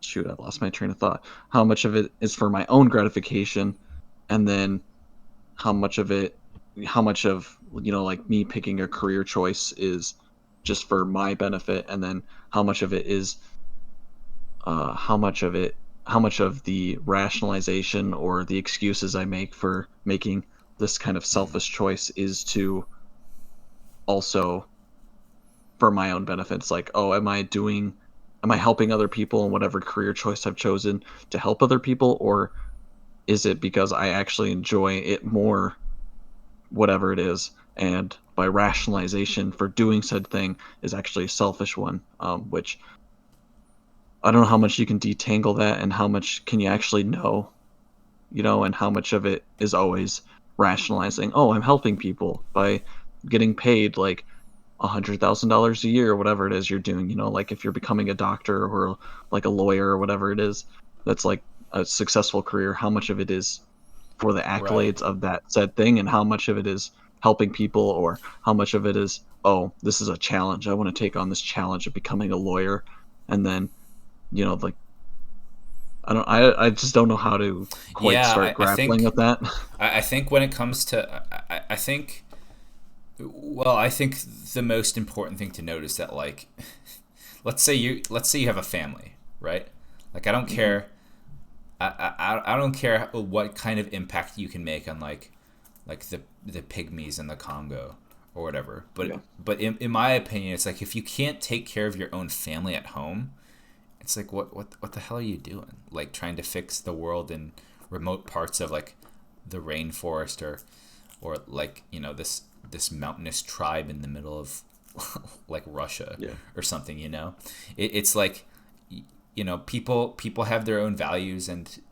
shoot, I lost my train of thought. How much of it is for my own gratification, and then how much of it, how much of, like me picking a career choice is just for my benefit, and then how much of it is, how much of it, how much of the rationalization or the excuses I make for making this kind of selfish choice is to also for my own benefits. Like, oh, am I helping other people in whatever career choice I've chosen to help other people, or is it because I actually enjoy it more, whatever it is, and by rationalization for doing said thing is actually a selfish one, which I don't know how much you can detangle that, and how much can you actually know, and how much of it is always rationalizing, oh, I'm helping people by getting paid like $100,000 a year, or whatever it is you're doing. Like if you're becoming a doctor, or like a lawyer, or whatever it is, that's like a successful career. How much of it is for the Right. accolades of that said thing, and how much of it is helping people, or how much of it is, oh, this is a challenge. I want to take on this challenge of becoming a lawyer, and then, like, I just don't know how to quite Yeah, start grappling with that. I think when it comes to, I think, well, I think the most important thing to note is that, like, let's say you have a family, right? Like, I don't Hmm. care I don't care what kind of impact you can make on like the pygmies in the Congo or whatever. Yeah. But in my opinion, it's like if you can't take care of your own family at home, it's like what the hell are you doing? Like trying to fix the world in remote parts of like the rainforest or like this mountainous tribe in the middle of like Russia Yeah. or something. It's like people have their own values and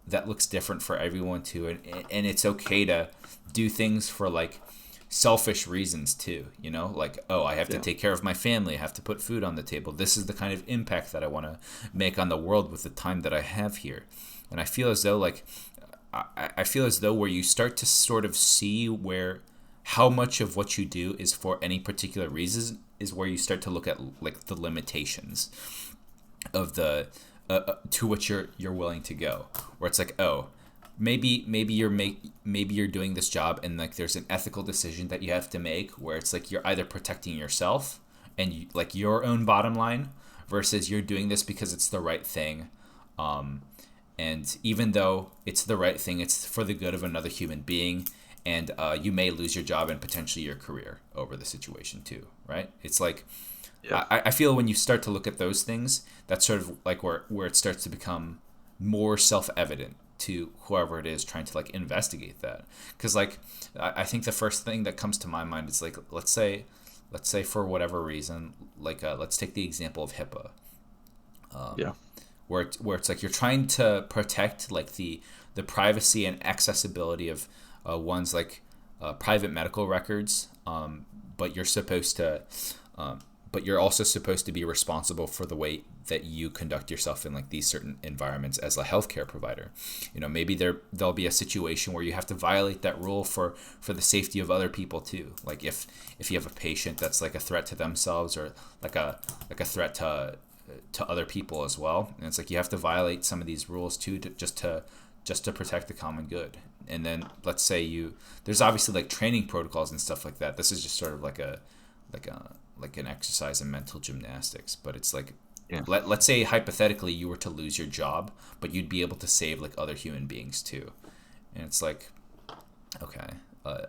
that looks different for everyone too, and it's okay to do things for like selfish reasons too, like, oh, I have to Yeah. take care of my family, I have to put food on the table, this is the kind of impact that I want to make on the world with the time that I have here. And I feel as though like I feel as though where you start to sort of see where how much of what you do is for any particular reason is where you start to look at like the limitations of the to which you're willing to go, where it's like, oh, maybe you're doing this job and like there's an ethical decision that you have to make where it's like you're either protecting yourself and like your own bottom line versus you're doing this because it's the right thing. And even though it's the right thing, it's for the good of another human being, and you may lose your job and potentially your career over the situation too, right? It's like Yeah. I feel when you start to look at those things, that's sort of like where it starts to become more self-evident to whoever it is trying to like investigate that. Because like I think the first thing that comes to my mind is like let's say for whatever reason, like let's take the example of HIPAA, Yeah. where it's like you're trying to protect like the privacy and accessibility of one's like private medical records, but you're supposed to but you're also supposed to be responsible for the way that you conduct yourself in like these certain environments as a healthcare provider. Maybe there'll be a situation where you have to violate that rule for the safety of other people too. Like if you have a patient that's like a threat to themselves or like a threat to other people as well, and it's like you have to violate some of these rules too just to protect the common good. And then let's say there's obviously like training protocols and stuff like that. This is just sort of like an exercise in mental gymnastics, but it's like Yeah. let's say hypothetically you were to lose your job, but you'd be able to save like other human beings too. And it's like, okay,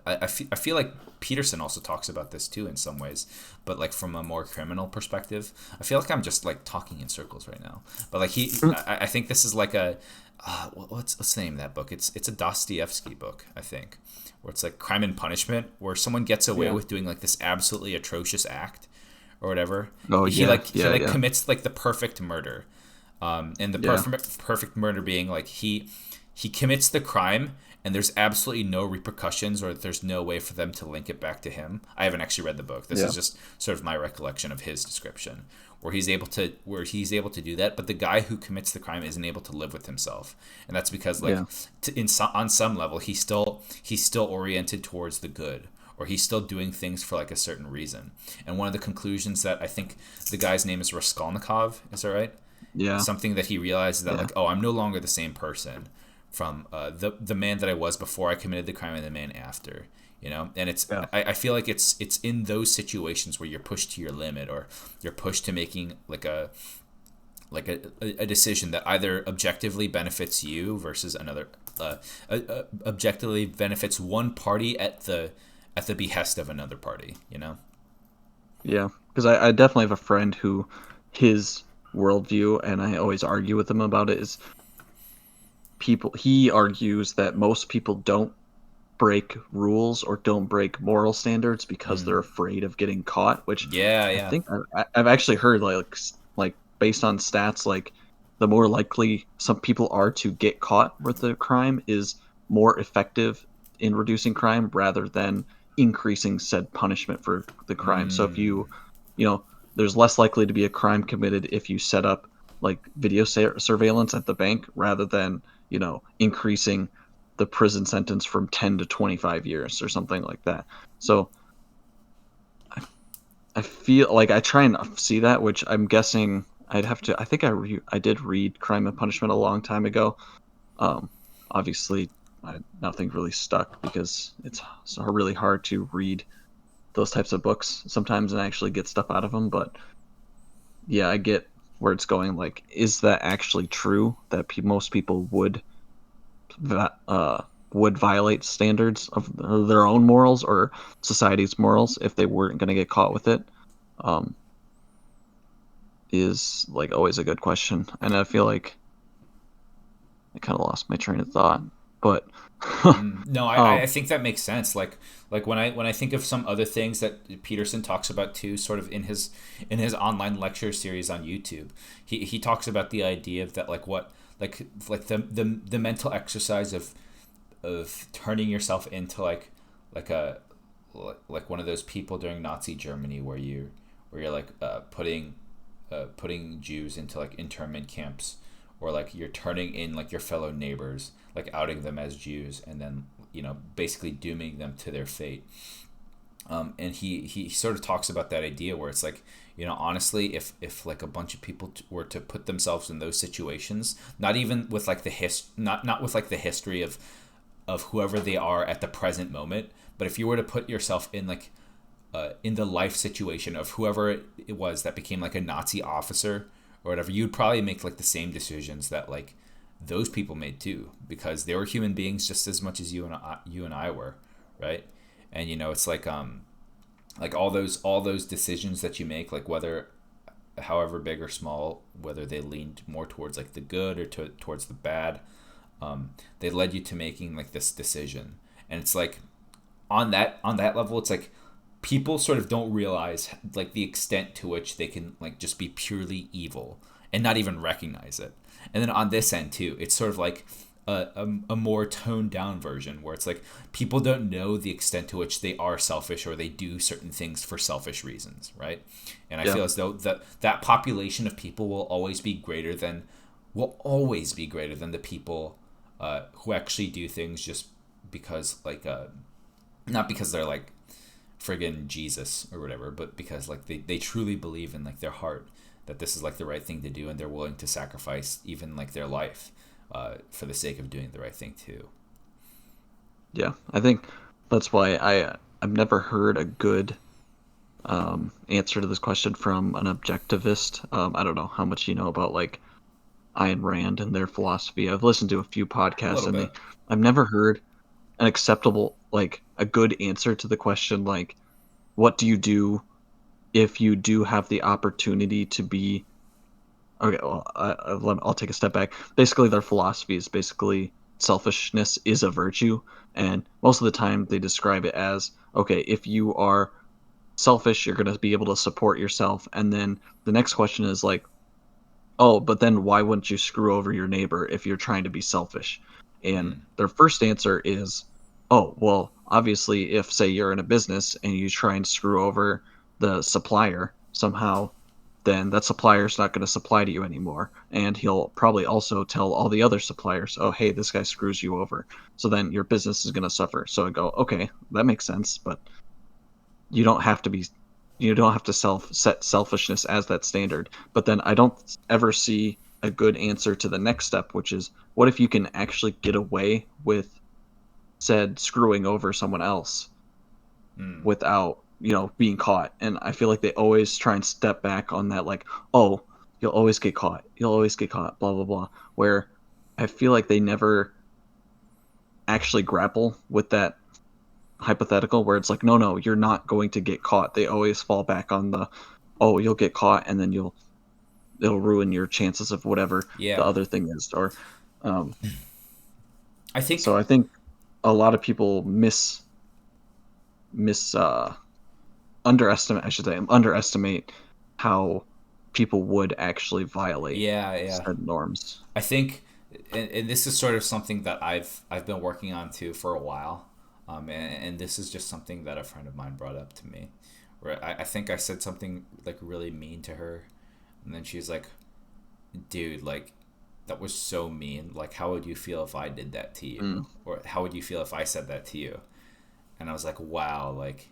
I feel like Peterson also talks about this too in some ways, but like from a more criminal perspective. I feel like I'm just like talking in circles right now, but like I think this is like a what's the name of that book? It's a Dostoevsky book, I think, where it's like Crime and Punishment, where someone gets away Yeah. with doing like this absolutely atrocious act or whatever. Oh He yeah. like he Yeah. like Yeah. commits like the perfect murder, and the Yeah. perfect murder being like he commits the crime and there's absolutely no repercussions or there's no way for them to link it back to him. I haven't actually read the book. This Yeah. is just sort of my recollection of his description, where he's able to do that, but the guy who commits the crime isn't able to live with himself, and that's because like Yeah. on some level he's still oriented towards the good, or he's still doing things for like a certain reason. And one of the conclusions that I think the guy's name is Raskolnikov, is that right? Yeah. Something that he realizes that Yeah. like, oh, I'm no longer the same person from the man that I was before I committed the crime and the man after. And it's Yeah. I feel like it's in those situations where you're pushed to your limit, or you're pushed to making like a decision that either objectively benefits you versus another, objectively benefits one party at the behest of another party. Yeah. Because I definitely have a friend who his worldview, and I always argue with him about it, is he argues that most people don't break rules or don't break moral standards because they're afraid of getting caught, which Yeah, I yeah. think I've actually heard like based on stats, like the more likely some people are to get caught with a crime is more effective in reducing crime rather than increasing said punishment for the crime. So if there's less likely to be a crime committed if you set up like video surveillance at the bank rather than increasing the prison sentence from 10 to 25 years or something like that. So I feel like I try and see that, which I'm guessing I'd have to. I think I did read Crime and Punishment a long time ago. Um, Obviously, nothing really stuck because it's so really hard to read those types of books sometimes and actually get stuff out of them. But yeah, I get where it's going like, is that actually true that most people would violate standards of their own morals or society's morals if they weren't going to get caught with it? Um, is like always a good question, and I feel like I kind of lost my train of thought, but No, I um, think that makes sense. Like when I think of some other things that Peterson talks about too, sort of in his online lecture series on YouTube, he talks about the idea of that, like what like the mental exercise of turning yourself into like a like one of those people during Nazi Germany where you're like putting Jews into like internment camps, or like you're turning in like your fellow neighbors, like outing them as Jews, and then basically dooming them to their fate. And he sort of talks about that idea where it's like, honestly, if like a bunch of people were to put themselves in those situations, not even with like not with like the history of whoever they are at the present moment, but if you were to put yourself in the life situation of whoever it was that became like a Nazi officer or whatever, you'd probably make like the same decisions that like those people made too, because they were human beings just as much as you and I were, right? And it's like all those decisions that you make, like whether however big or small, whether they leaned more towards like the good or towards the bad, they led you to making like this decision. And it's like on that level, it's like people sort of don't realize like the extent to which they can like just be purely evil and not even recognize it. And then on this end too, it's sort of like a more toned down version where it's like people don't know the extent to which they are selfish or they do certain things for selfish reasons, right? And I yeah, feel as though that population of people will always be greater than the people who actually do things just because like not because they're like friggin' Jesus or whatever, but because like they truly believe in like their heart that this is like the right thing to do, and they're willing to sacrifice even like their life for the sake of doing the right thing too. yeah. I think that's why I've never heard a good answer to this question from an objectivist. I don't know how much you know about like Ayn Rand and their philosophy. I've listened to a few A podcasts, little and bit. I've never heard an acceptable, like a good answer to the question, like, what do you do if you do have the opportunity to be? Okay, well, I'll take a step back. Basically, their philosophy is basically selfishness is a virtue, and most of the time they describe it as, okay, if you are selfish, you're going to be able to support yourself, and then the next question is like, oh, but then why wouldn't you screw over your neighbor if you're trying to be selfish? And Mm, their first answer is, oh, well, obviously, if, say, you're in a business and you try and screw over the supplier somehow, then that supplier's not going to supply to you anymore. And he'll probably also tell all the other suppliers, oh, hey, this guy screws you over. So then your business is going to suffer. So I go, okay, that makes sense. But you don't have to be you don't have to set selfishness as that standard. But then I don't ever see a good answer to the next step, which is what if you can actually get away with said screwing over someone else mm. without being caught? And I feel like they always try and step back on that, like, oh, you'll always get caught, blah blah blah, where I feel like they never actually grapple with that hypothetical where it's like, no, no, you're not going to get caught. They always fall back on the, oh, you'll get caught, and then it'll ruin your chances of whatever the Yeah, other thing is. Or, um, I so think I think a lot of people miss underestimate, I should say, underestimate how people would actually violate yeah. said norms. I think, and this is sort of something that I've been working on too for a while, and this is just something that a friend of mine brought up to me, where I think I said something like really mean to her, and then she's like, "Dude, like, that was so mean. Like, how would you feel if I did that to you, Mm. or how would you feel if I said that to you?" And I was like, "Wow, like."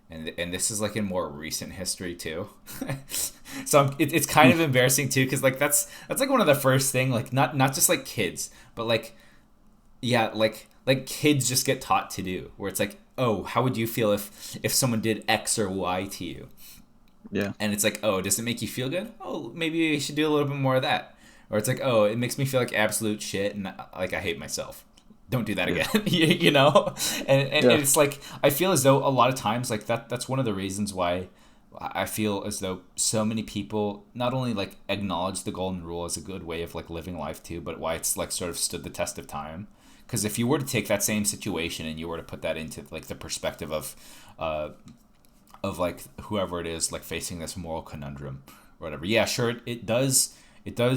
And this is like in more recent history too, so it's kind of embarrassing too because like that's like one of the first thing, like not just like kids, but like yeah, like kids just get taught to do, where it's like, oh, how would you feel if someone did X or Y to you? Yeah. And it's like, oh, does it make you feel good? Oh, maybe I should do a little bit more of that. Or it's like, oh, it makes me feel like absolute shit and like I hate myself. Don't do that Yeah. again. You know? And Yeah. it's like I feel as though a lot of times like that's one of the reasons why I feel as though so many people not only like acknowledge the golden rule as a good way of like living life too, but why it's like sort of stood the test of time. Because if you were to take that same situation and you were to put that into like the perspective uh, of like whoever it is like facing this moral conundrum or whatever. Yeah, sure, it does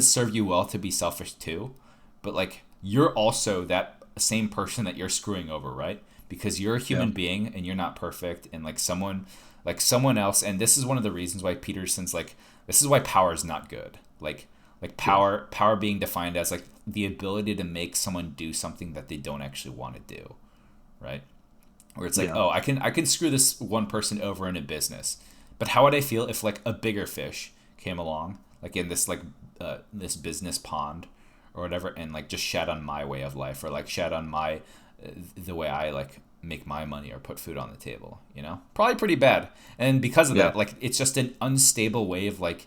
serve you well to be selfish too, but like you're also that same person that you're screwing over, right? Because you're a Yeah. human being and you're not perfect, and like someone else, and this is one of the reasons why Peterson's like this is why power is not good. Like Yeah. power being defined as like the ability to make someone do something that they don't actually want to do, right? Where it's like, Yeah. oh, I can screw this one person over in a business, but how would I feel if like a bigger fish came along, like in this like this business pond or whatever, and like just shat on my way of life, or like shat on my the way I like make my money or put food on the table, you know? Probably pretty bad. And because of Yeah. that, like it's just an unstable way of like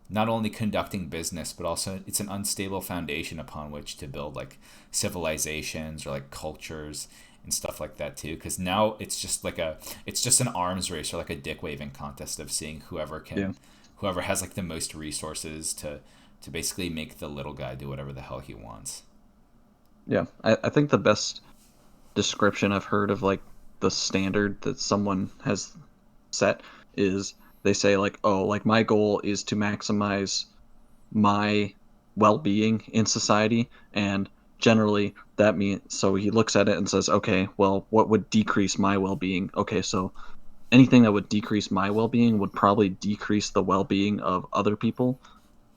not only conducting business, but also it's an unstable foundation upon which to build like civilizations or like cultures and stuff like that too. Because now it's just an arms race or like a dick waving contest of seeing Yeah. whoever has like the most resources to basically make the little guy do whatever the hell he wants. Yeah. I think the best description I've heard of like the standard that someone has set is they say like, oh, like my goal is to maximize my well-being in society, and generally that means, so he looks at it and says, okay, well, what would decrease my well-being? Okay, so anything that would decrease my well-being would probably decrease the well-being of other people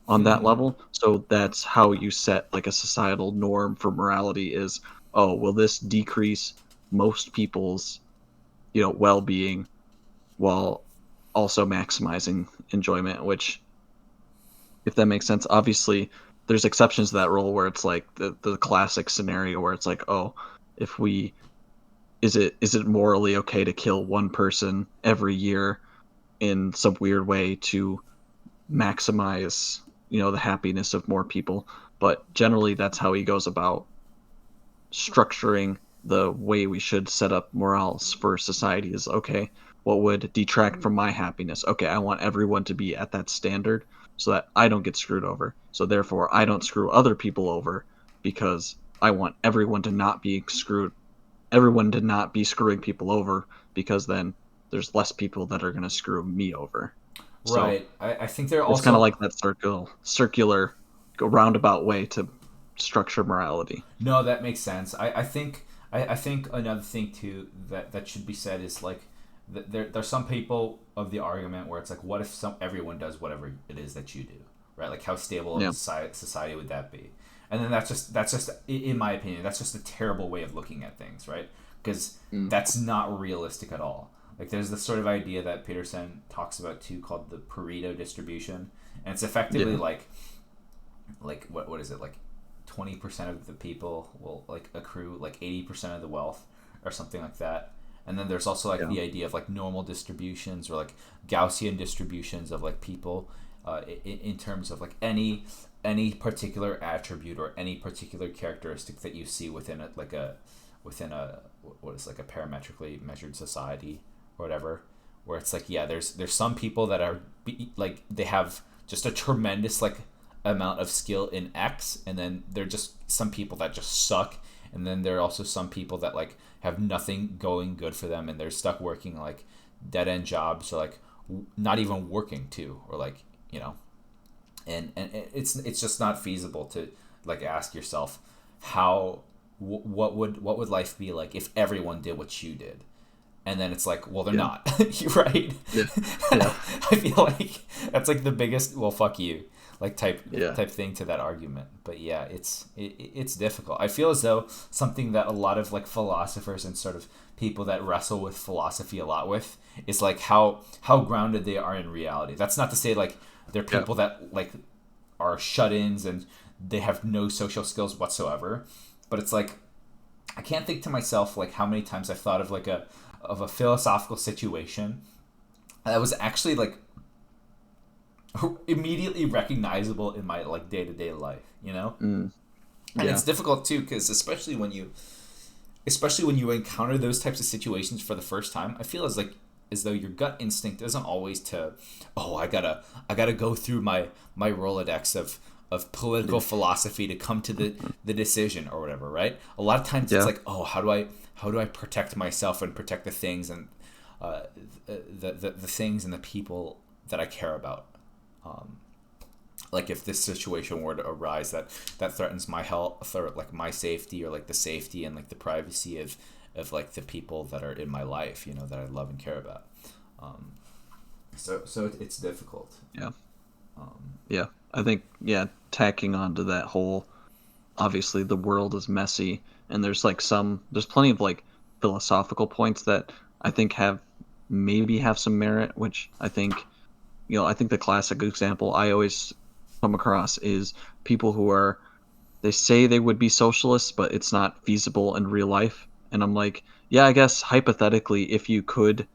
on that level. So that's how you set like a societal norm for morality is, oh, will this decrease most people's, well-being while also maximizing enjoyment, which, if that makes sense. Obviously, there's exceptions to that rule where it's like the classic scenario where it's like, oh, if we is it morally okay to kill one person every year in some weird way to maximize, the happiness of more people? But generally, that's how he goes about structuring the way we should set up morals for society is, okay, what would detract from my happiness? Okay, I want everyone to be at that standard so that I don't get screwed over. So therefore I don't screw other people over because I want everyone to not be screwing people over, because then there's less people that are going to screw me over. So Right. I think they're it's kind of also like that circular roundabout way to structure morality. no, that makes sense. I think another thing too that should be said is like there's some people of the argument where it's like, what if everyone does whatever it is that you do, right? Like how stable of Yeah. a society would that be? And then that's just in my opinion that's just a terrible way of looking at things, right? Because Mm. that's not realistic at all. Like there's this sort of idea that Peterson talks about too called the Pareto distribution, and it's effectively Yeah. like what is it like 20% of the people will like accrue like 80% of the wealth or something like that. And then there's also like Yeah. the idea of like normal distributions or like Gaussian distributions of like people in terms of like any particular attribute or any particular characteristic that you see within it like a within a what is like a parametrically measured society or whatever, where it's like, yeah, there's some people that are like they have just a tremendous like amount of skill in X, and then there are just some people that just suck, and then there are also some people that like have nothing going good for them, and they're stuck working like dead end jobs or like not even working too, or like you know, and it's just not feasible to like ask yourself how what would life be like if everyone did what you did, and then it's like, well, they're Yeah. not. You're right. Yeah. Yeah. I feel like that's like the biggest well fuck you like Yeah. type thing to that argument. But yeah, it's difficult. I feel as though something that a lot of like philosophers and sort of people that wrestle with philosophy a lot with is like how grounded they are in reality. That's not to say like they're Yeah. people that like are shut-ins and they have no social skills whatsoever, but it's like I can't think to myself like how many times I've thought of like a philosophical situation that was actually like immediately recognizable in my like day-to-day life, you know. Mm, And yeah. it's difficult too, because especially when you encounter those types of situations for the first time, I feel as though your gut instinct isn't always to, oh, I gotta go through my Rolodex of political Yeah. philosophy to come to the decision or whatever, right? A lot of times it's Yeah. like, oh, how do I protect myself and protect the things and uh, the things and the people that I care about. Like if this situation were to arise that threatens my health or like my safety or like the safety and like the privacy of like the people that are in my life, that I love and care about. So it's difficult. Yeah. um, Yeah. I think, yeah, tacking onto that whole, obviously the world is messy, and there's plenty of like philosophical points that I think have some merit, which I think the classic example I always come across is people who are, they say they would be socialists, but it's not feasible in real life. And I'm like, yeah, I guess hypothetically, if you could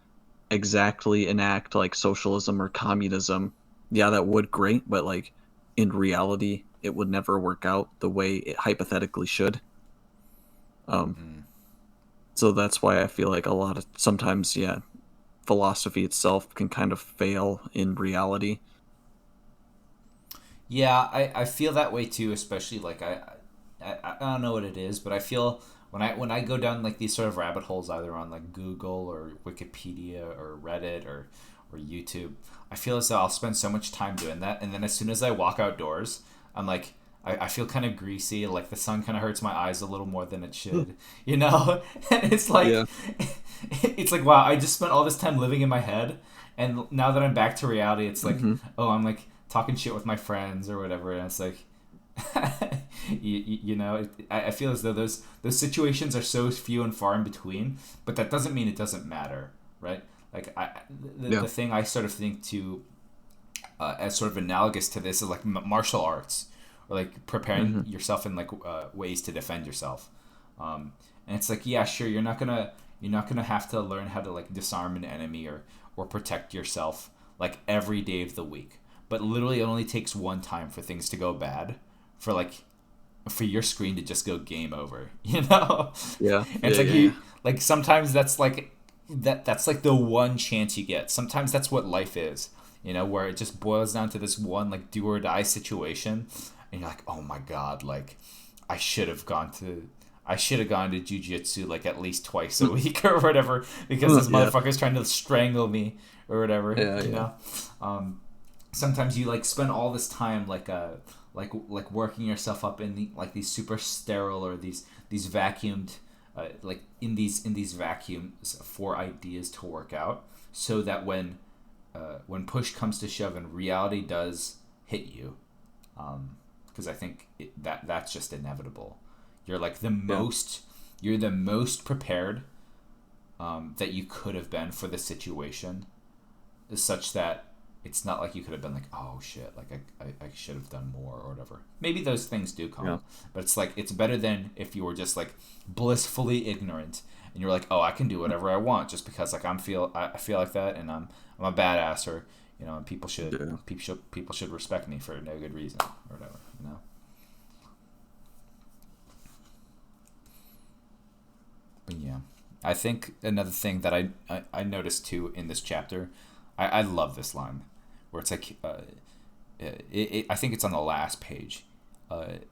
exactly enact like socialism or communism, yeah, that would great, but like in reality, it would never work out the way it hypothetically should. Um, mm. so that's why I feel like a lot of sometimes, yeah, philosophy itself can kind of fail in reality. Yeah, I feel that way too, especially like I don't know what it is, but I feel when I go down like these sort of rabbit holes either on like Google or Wikipedia or Reddit or YouTube, I feel as though I'll spend so much time doing that, and then as soon as I walk outdoors, I'm like I feel kind of greasy, like the sun kind of hurts my eyes a little more than it should, and Yeah. it's like wow, I just spent all this time living in my head, and now that I'm back to reality, it's like, Hmm. oh, I'm like talking shit with my friends or whatever, and it's like, I feel as though those situations are so few and far in between, but that doesn't mean it doesn't matter, right? Like Yeah. the thing I sort of think to as sort of analogous to this is like martial arts or like preparing Hmm. yourself in like ways to defend yourself. And it's like, yeah, sure, you're not gonna have to learn how to like disarm an enemy or protect yourself like every day of the week, but literally it only takes one time for things to go bad, for like for your screen to just go game over, Yeah. and Yeah. it's like Yeah. Yeah. sometimes that's like the one chance you get. Sometimes that's what life is, where it just boils down to this one like do or die situation, and you're like, oh my god, like I should have gone to I should have gone to jujitsu like at least twice a week or whatever, because this Yeah. motherfucker's trying to strangle me or whatever, Yeah. Yeah. Um, sometimes you like spend all this time like working yourself up in like these super sterile or these vacuumed like in these vacuums for ideas to work out, so that when push comes to shove and reality does hit you, because I think that's just inevitable. You're like Yeah. the most prepared that you could have been for the situation, such that it's not like you could have been like, oh shit, like I should have done more or whatever. Maybe those things do Yeah. come, but it's like it's better than if you were just like blissfully ignorant and you're like, oh, I can do whatever I want just because like I feel like that, and I'm a badass, or and Yeah. people should respect me for no good reason or whatever. But yeah, I think another thing that I noticed too in this chapter, I love this line where it's like, I think it's on the last page.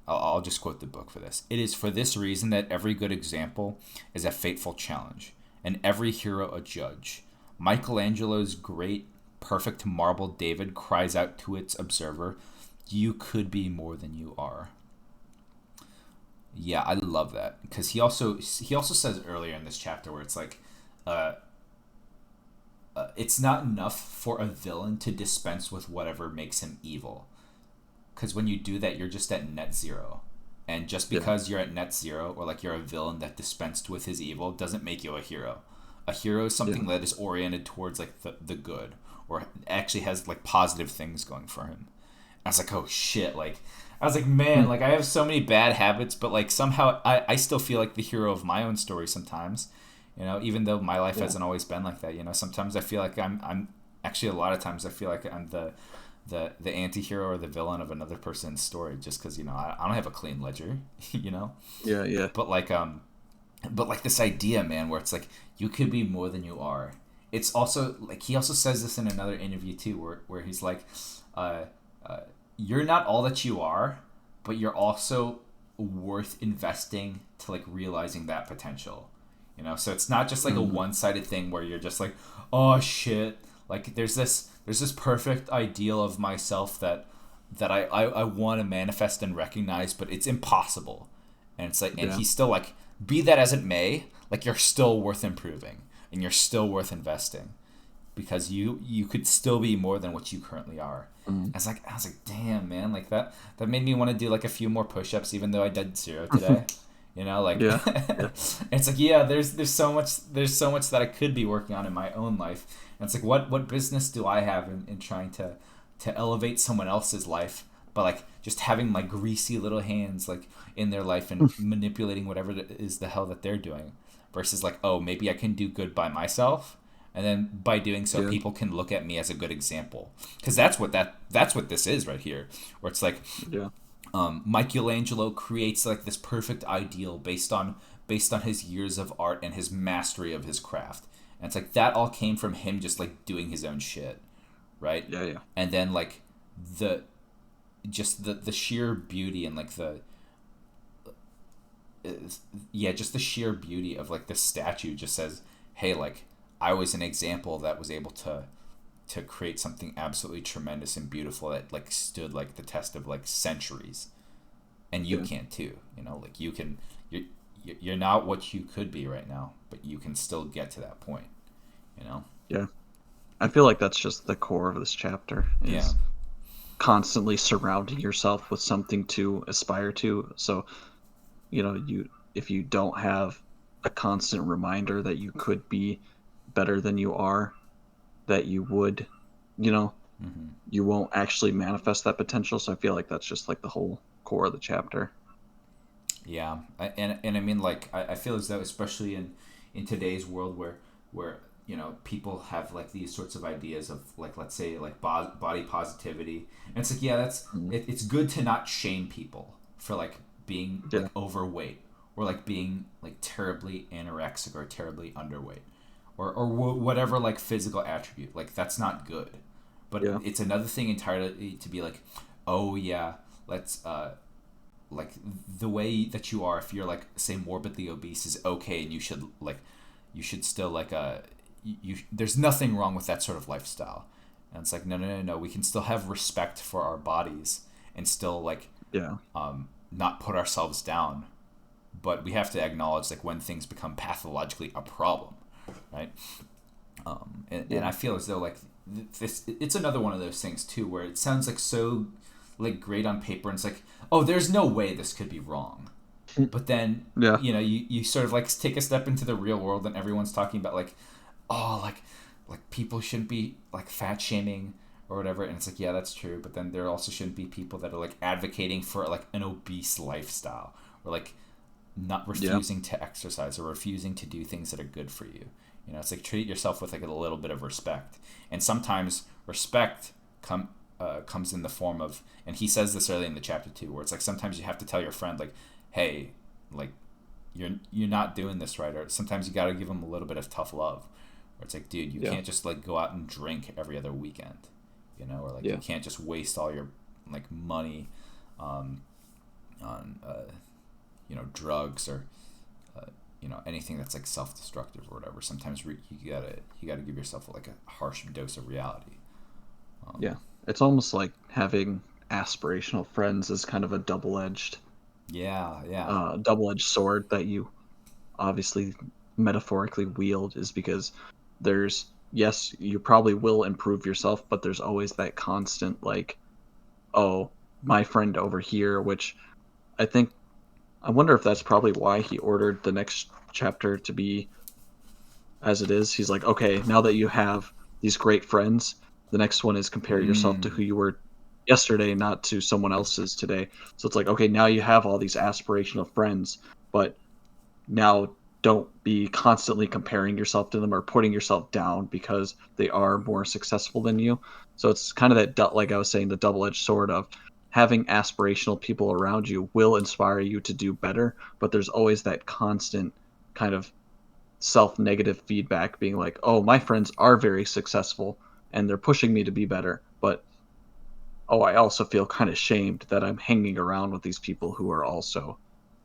I'll just quote the book for this. It is for this reason that every good example is a fateful challenge, and every hero a judge. Michelangelo's great, perfect marble David cries out to its observer, "You could be more than you are." Yeah, I love that, because he also says earlier in this chapter where it's like, uh, it's not enough for a villain to dispense with whatever makes him evil, because when you do that, you're just at net zero, and just Yeah. because you're at net zero or like you're a villain that dispensed with his evil doesn't make you a hero. A hero is Yeah. something that is oriented towards like the good, or actually has like positive things going for him. I was like, oh shit, like I was like, man, Hmm. like I have so many bad habits, but like somehow I still feel like the hero of my own story sometimes. Even though my life Yeah. hasn't always been like that. Sometimes I feel like I'm actually a lot of times I feel like I'm the anti-hero or the villain of another person's story just because I don't have a clean ledger. you know Yeah, yeah. but like this idea, man, where it's like you could be more than you are. It's also like he also says this in another interview too, where he's like, uh, you're not all that you are, but you're also worth investing to like realizing that potential. So it's not just like a Mm, one-sided thing where you're just like, oh shit, like there's this perfect ideal of myself that I want to manifest and recognize, but it's impossible. And it's like, and yeah. he's still like, be that as it may, like you're still worth improving and you're still worth investing because you could still be more than what you currently are. Mm. I was like, damn, man, like that made me want to do like a few more push-ups, even though I did zero today. Like Yeah, yeah, it's like, yeah, there's so much that I could be working on in my own life. And it's like, what business do I have in trying to elevate someone else's life, but like just having my greasy little hands like in their life and manipulating whatever it is the hell that they're doing, versus like, oh, maybe I can do good by myself, and then by doing so yeah, people can look at me as a good example, because that's what this is right here, where it's like, yeah, Michelangelo creates like this perfect ideal based on his years of art and his mastery of his craft. And it's like that all came from him just like doing his own shit, right? yeah, yeah, And then like the just the sheer beauty and like just the sheer beauty of like the statue just says, hey, like I was an example that was able to create something absolutely tremendous and beautiful that like stood like the test of like centuries, and you yeah, can too. Like you're not what you could be right now, but you can still get to that point. you know yeah. I feel like that's just the core of this chapter yeah. is constantly surrounding yourself with something to aspire to. So, you if you don't have a constant reminder that you could be better than you are, that you would, you know, Hmm. you won't actually manifest that potential. So I feel like that's just like the whole core of the chapter. Yeah, and I mean, like I feel as though, especially in today's world where people have like these sorts of ideas of like, let's say, like body positivity, and it's like, yeah, Mm. it's good to not shame people for like being like Yeah, overweight, or like being like terribly anorexic or terribly underweight, or whatever like physical attribute, like that's not good. But yeah, it's another thing entirely to be like, oh yeah, let's like the way that you are, if you're like, say, morbidly obese, is okay, and you should still like there's nothing wrong with that sort of lifestyle. And it's like, no, no, no, no, we can still have respect for our bodies and still like yeah, not put ourselves down, but we have to acknowledge like when things become pathologically a problem, right? And yeah, I feel as though like this, it's another one of those things too, where it sounds like so like great on paper, and it's like, oh, there's no way this could be wrong. But then yeah, you sort of like take a step into the real world, and everyone's talking about like, oh, like people shouldn't be like fat shaming or whatever, and it's like, yeah, that's true, but then there also shouldn't be people that are like advocating for like an obese lifestyle, or like not yeah, refusing to exercise or refusing to do things that are good for you. It's like, treat yourself with like a little bit of respect, and sometimes respect comes in the form of, and he says this early in the chapter too, where it's like sometimes you have to tell your friend like, hey, like you're not doing this right, or sometimes you got to give them a little bit of tough love, where it's like, dude, you yeah, can't just like go out and drink every other weekend, or like you yeah, can't just waste all your like money um, on drugs, or anything that's like self-destructive or whatever. Sometimes you gotta give yourself like a harsh dose of reality. yeah. It's almost like having aspirational friends is kind of a Yeah, yeah. double-edged sword that you obviously metaphorically wield, is because there's, yes, you probably will improve yourself, but there's always that constant like, oh, my friend over here, which I think, I wonder if that's probably why he ordered the next chapter to be as it is. He's like, okay, now that you have these great friends, the next one is compare yourself to Mm. who you were yesterday, not to someone else's today. So it's like, okay, now you have all these aspirational friends, but now don't be constantly comparing yourself to them or putting yourself down because they are more successful than you. So it's kind of that, like I was saying, the double-edged sword of having aspirational people around you will inspire you to do better, but there's always that constant kind of self-negative feedback being like, oh, my friends are very successful and they're pushing me to be better, but oh, I also feel kind of shamed that I'm hanging around with these people who are also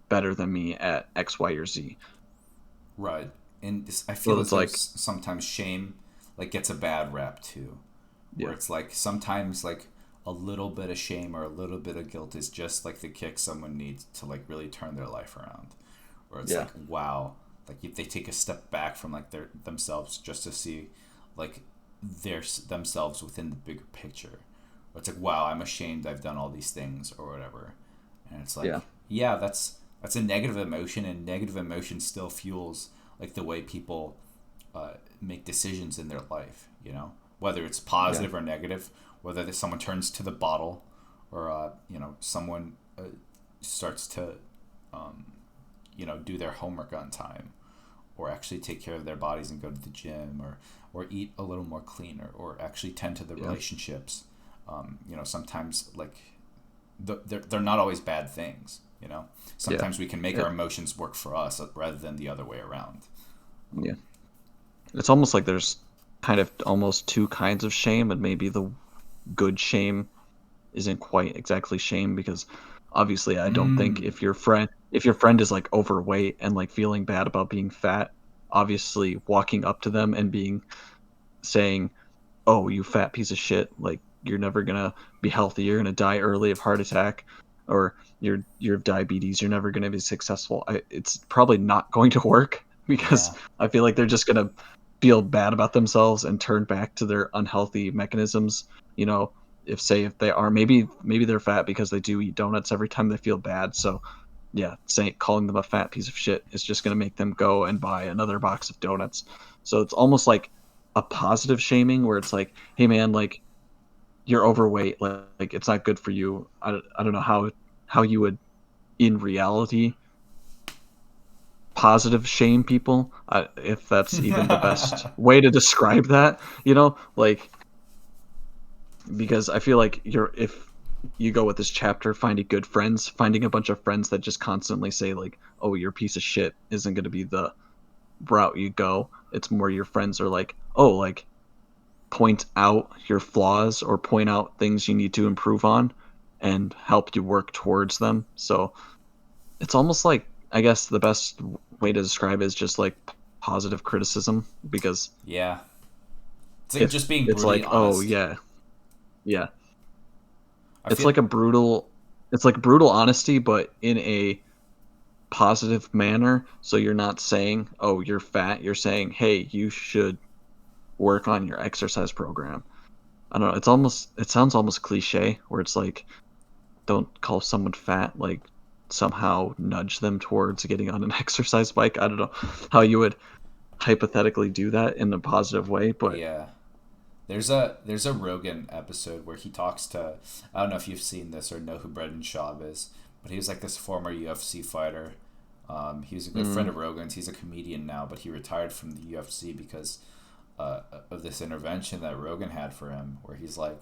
better than me at X, Y, or Z. Right. And this, I feel So as it's though like, sometimes shame like gets a bad rap too, where yeah, it's like sometimes like a little bit of shame or a little bit of guilt is just like the kick someone needs to like really turn their life around. Where it's yeah, like, wow, like if they take a step back from like their themselves just to see like their themselves within the bigger picture. Where it's like, wow, I'm ashamed I've done all these things or whatever. And it's yeah, like, yeah, that's a negative emotion, and negative emotion still fuels like the way people make decisions in their life. You know, whether it's yeah, positive or negative, whether someone turns to the bottle, or someone starts to do their homework on time, or actually take care of their bodies and go to the gym, or eat a little more cleaner, or actually tend to the yeah, relationships. Sometimes like they're not always bad things. yeah, Sometimes we can make yeah, our emotions work for us rather than the other way around. yeah. It's almost like there's kind of almost two kinds of shame, and maybe the good shame isn't quite exactly shame because obviously I don't think Mm. if your friend is like overweight and like feeling bad about being fat, obviously walking up to them and being saying, "Oh, you fat piece of shit, like you're never gonna be healthy, you're gonna die early of heart attack, or you're diabetes, you're never gonna be successful." It's probably not going to work because Yeah. I feel like they're just gonna feel bad about themselves and turn back to their unhealthy mechanisms. You know, if they are maybe they're fat because they do eat donuts every time they feel bad. So yeah, saying calling them a fat piece of shit is just gonna make them go and buy another box of donuts. So it's almost like a positive shaming where it's like, hey man, like you're overweight, like it's not good for you. I don't know how you would in reality positive shame people, if that's even the best way to describe that, like because I feel like if you go with this chapter, finding good friends, finding a bunch of friends that just constantly say like, "Oh, you're a piece of shit," isn't going to be the route you go. It's more your friends are like, "Oh, like point out your flaws or point out things you need to improve on and help you work towards them." So it's almost like I guess the best way to describe it is just like positive criticism because Yeah. It's like just if being it's brutally like, oh honest. yeah, yeah, I it's feel. like a brutal, it's like brutal honesty, but in a positive manner. So you're not saying, oh, you're fat. You're saying, hey, you should work on your exercise program. I don't know. It sounds almost cliche where it's like, don't call someone fat, like somehow nudge them towards getting on an exercise bike. I don't know how you would hypothetically do that in a positive way, but Yeah. There's a Rogan episode where he talks to, I don't know if you've seen this or know who Brendan Schaub is, but he was like this former UFC fighter. He was a good friend mm, of Rogan's. He's a comedian now, but he retired from the UFC because of this intervention that Rogan had for him, where he's like,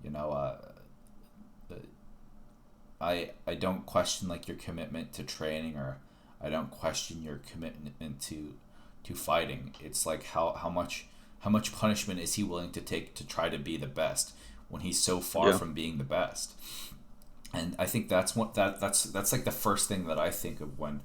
you know, I don't question like your commitment to training, or I don't question your commitment to fighting. It's like how much punishment is he willing to take to try to be the best when he's so far yeah, from being the best? And I think that's like the first thing that I think of when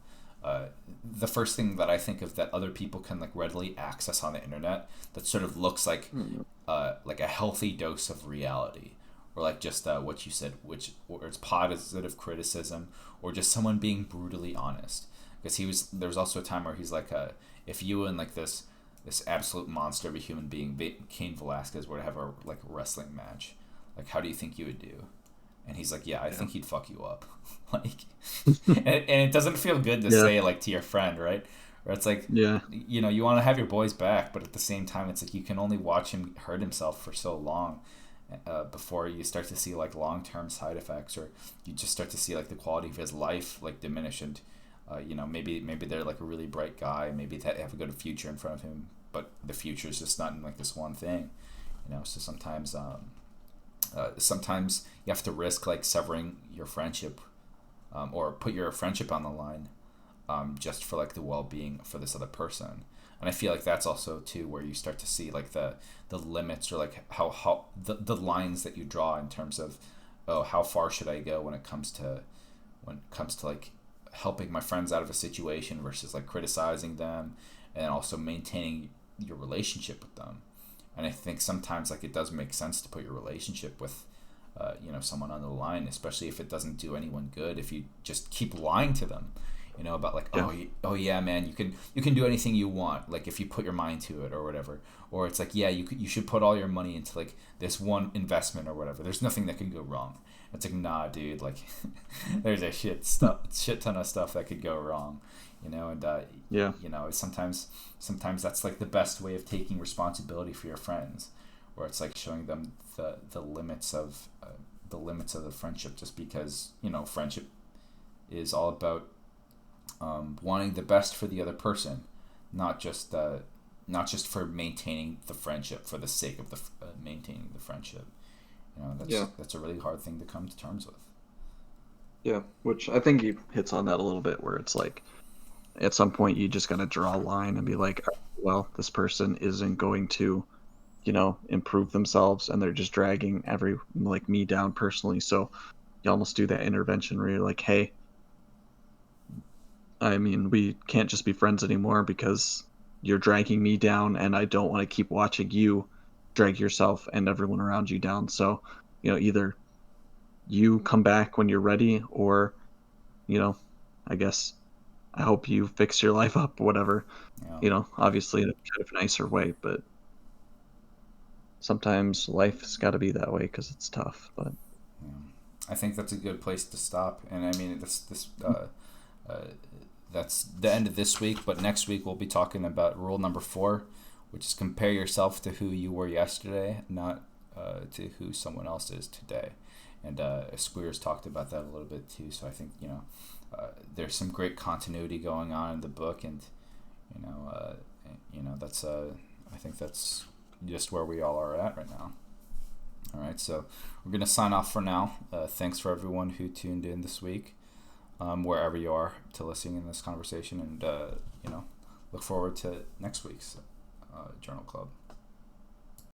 the first thing that I think of that other people can like readily access on the internet that sort of looks mm, like a healthy dose of reality, or like just what you said, which or it's positive criticism, or just someone being brutally honest. Because there was also a time where he's like, if you and like this absolute monster of a human being, Cain Velasquez, were to have a like wrestling match, like how do you think you would do? And he's like, yeah, I yeah, think he'd fuck you up. Like, and it doesn't feel good to yeah, say like to your friend, right? Or it's like, yeah, you want to have your boys back, but at the same time, it's like you can only watch him hurt himself for so long before you start to see like long term side effects, or you just start to see like the quality of his life like diminish. And Maybe they're like a really bright guy. Maybe they have a good future in front of him, but the future is just not in like this one thing. So sometimes you have to risk like severing your friendship, or put your friendship on the line, just for like the well-being for this other person. And I feel like that's also too where you start to see like the limits, or like how the lines that you draw in terms of, oh, how far should I go when it comes to like helping my friends out of a situation versus like criticizing them, and also maintaining your relationship with them. And I think sometimes like it does make sense to put your relationship with someone on the line, especially if it doesn't do anyone good. If you just keep lying to them, about like, Yeah. oh yeah, man, you can do anything you want, like if you put your mind to it or whatever. Or it's like, yeah, you should put all your money into like this one investment or whatever. There's nothing that can go wrong. It's like, nah, dude, like there's a shit ton of stuff that could go wrong, and Yeah. sometimes that's like the best way of taking responsibility for your friends, where it's like showing them the limits of the friendship, just because friendship is all about wanting the best for the other person, not just for maintaining the friendship for the sake of the maintaining the friendship. Yeah. That's a really hard thing to come to terms with. Yeah. Which I think he hits on that a little bit, where it's like at some point you just got to draw a line and be like, well, this person isn't going to, improve themselves, and they're just dragging like me down personally. So you almost do that intervention where you're like, hey, I mean, we can't just be friends anymore because you're dragging me down, and I don't want to keep watching you drag yourself and everyone around you down. So, either you come back when you're ready, or, you know, I guess I hope you fix your life up, whatever, Yeah. obviously in a kind of nicer way, but sometimes life's got to be that way because it's tough. But Yeah. I think that's a good place to stop. And I mean, uh, that's the end of this week. But next week we'll be talking about rule number 4, which is compare yourself to who you were yesterday, not to who someone else is today. And Squeers talked about that a little bit too. So I think there's some great continuity going on in the book, and you know, uh, that's I think that's just where we all are at right now. All right, so we're gonna sign off for now. Thanks for everyone who tuned in this week, wherever you are, to listening in this conversation, and look forward to next week's Journal Club.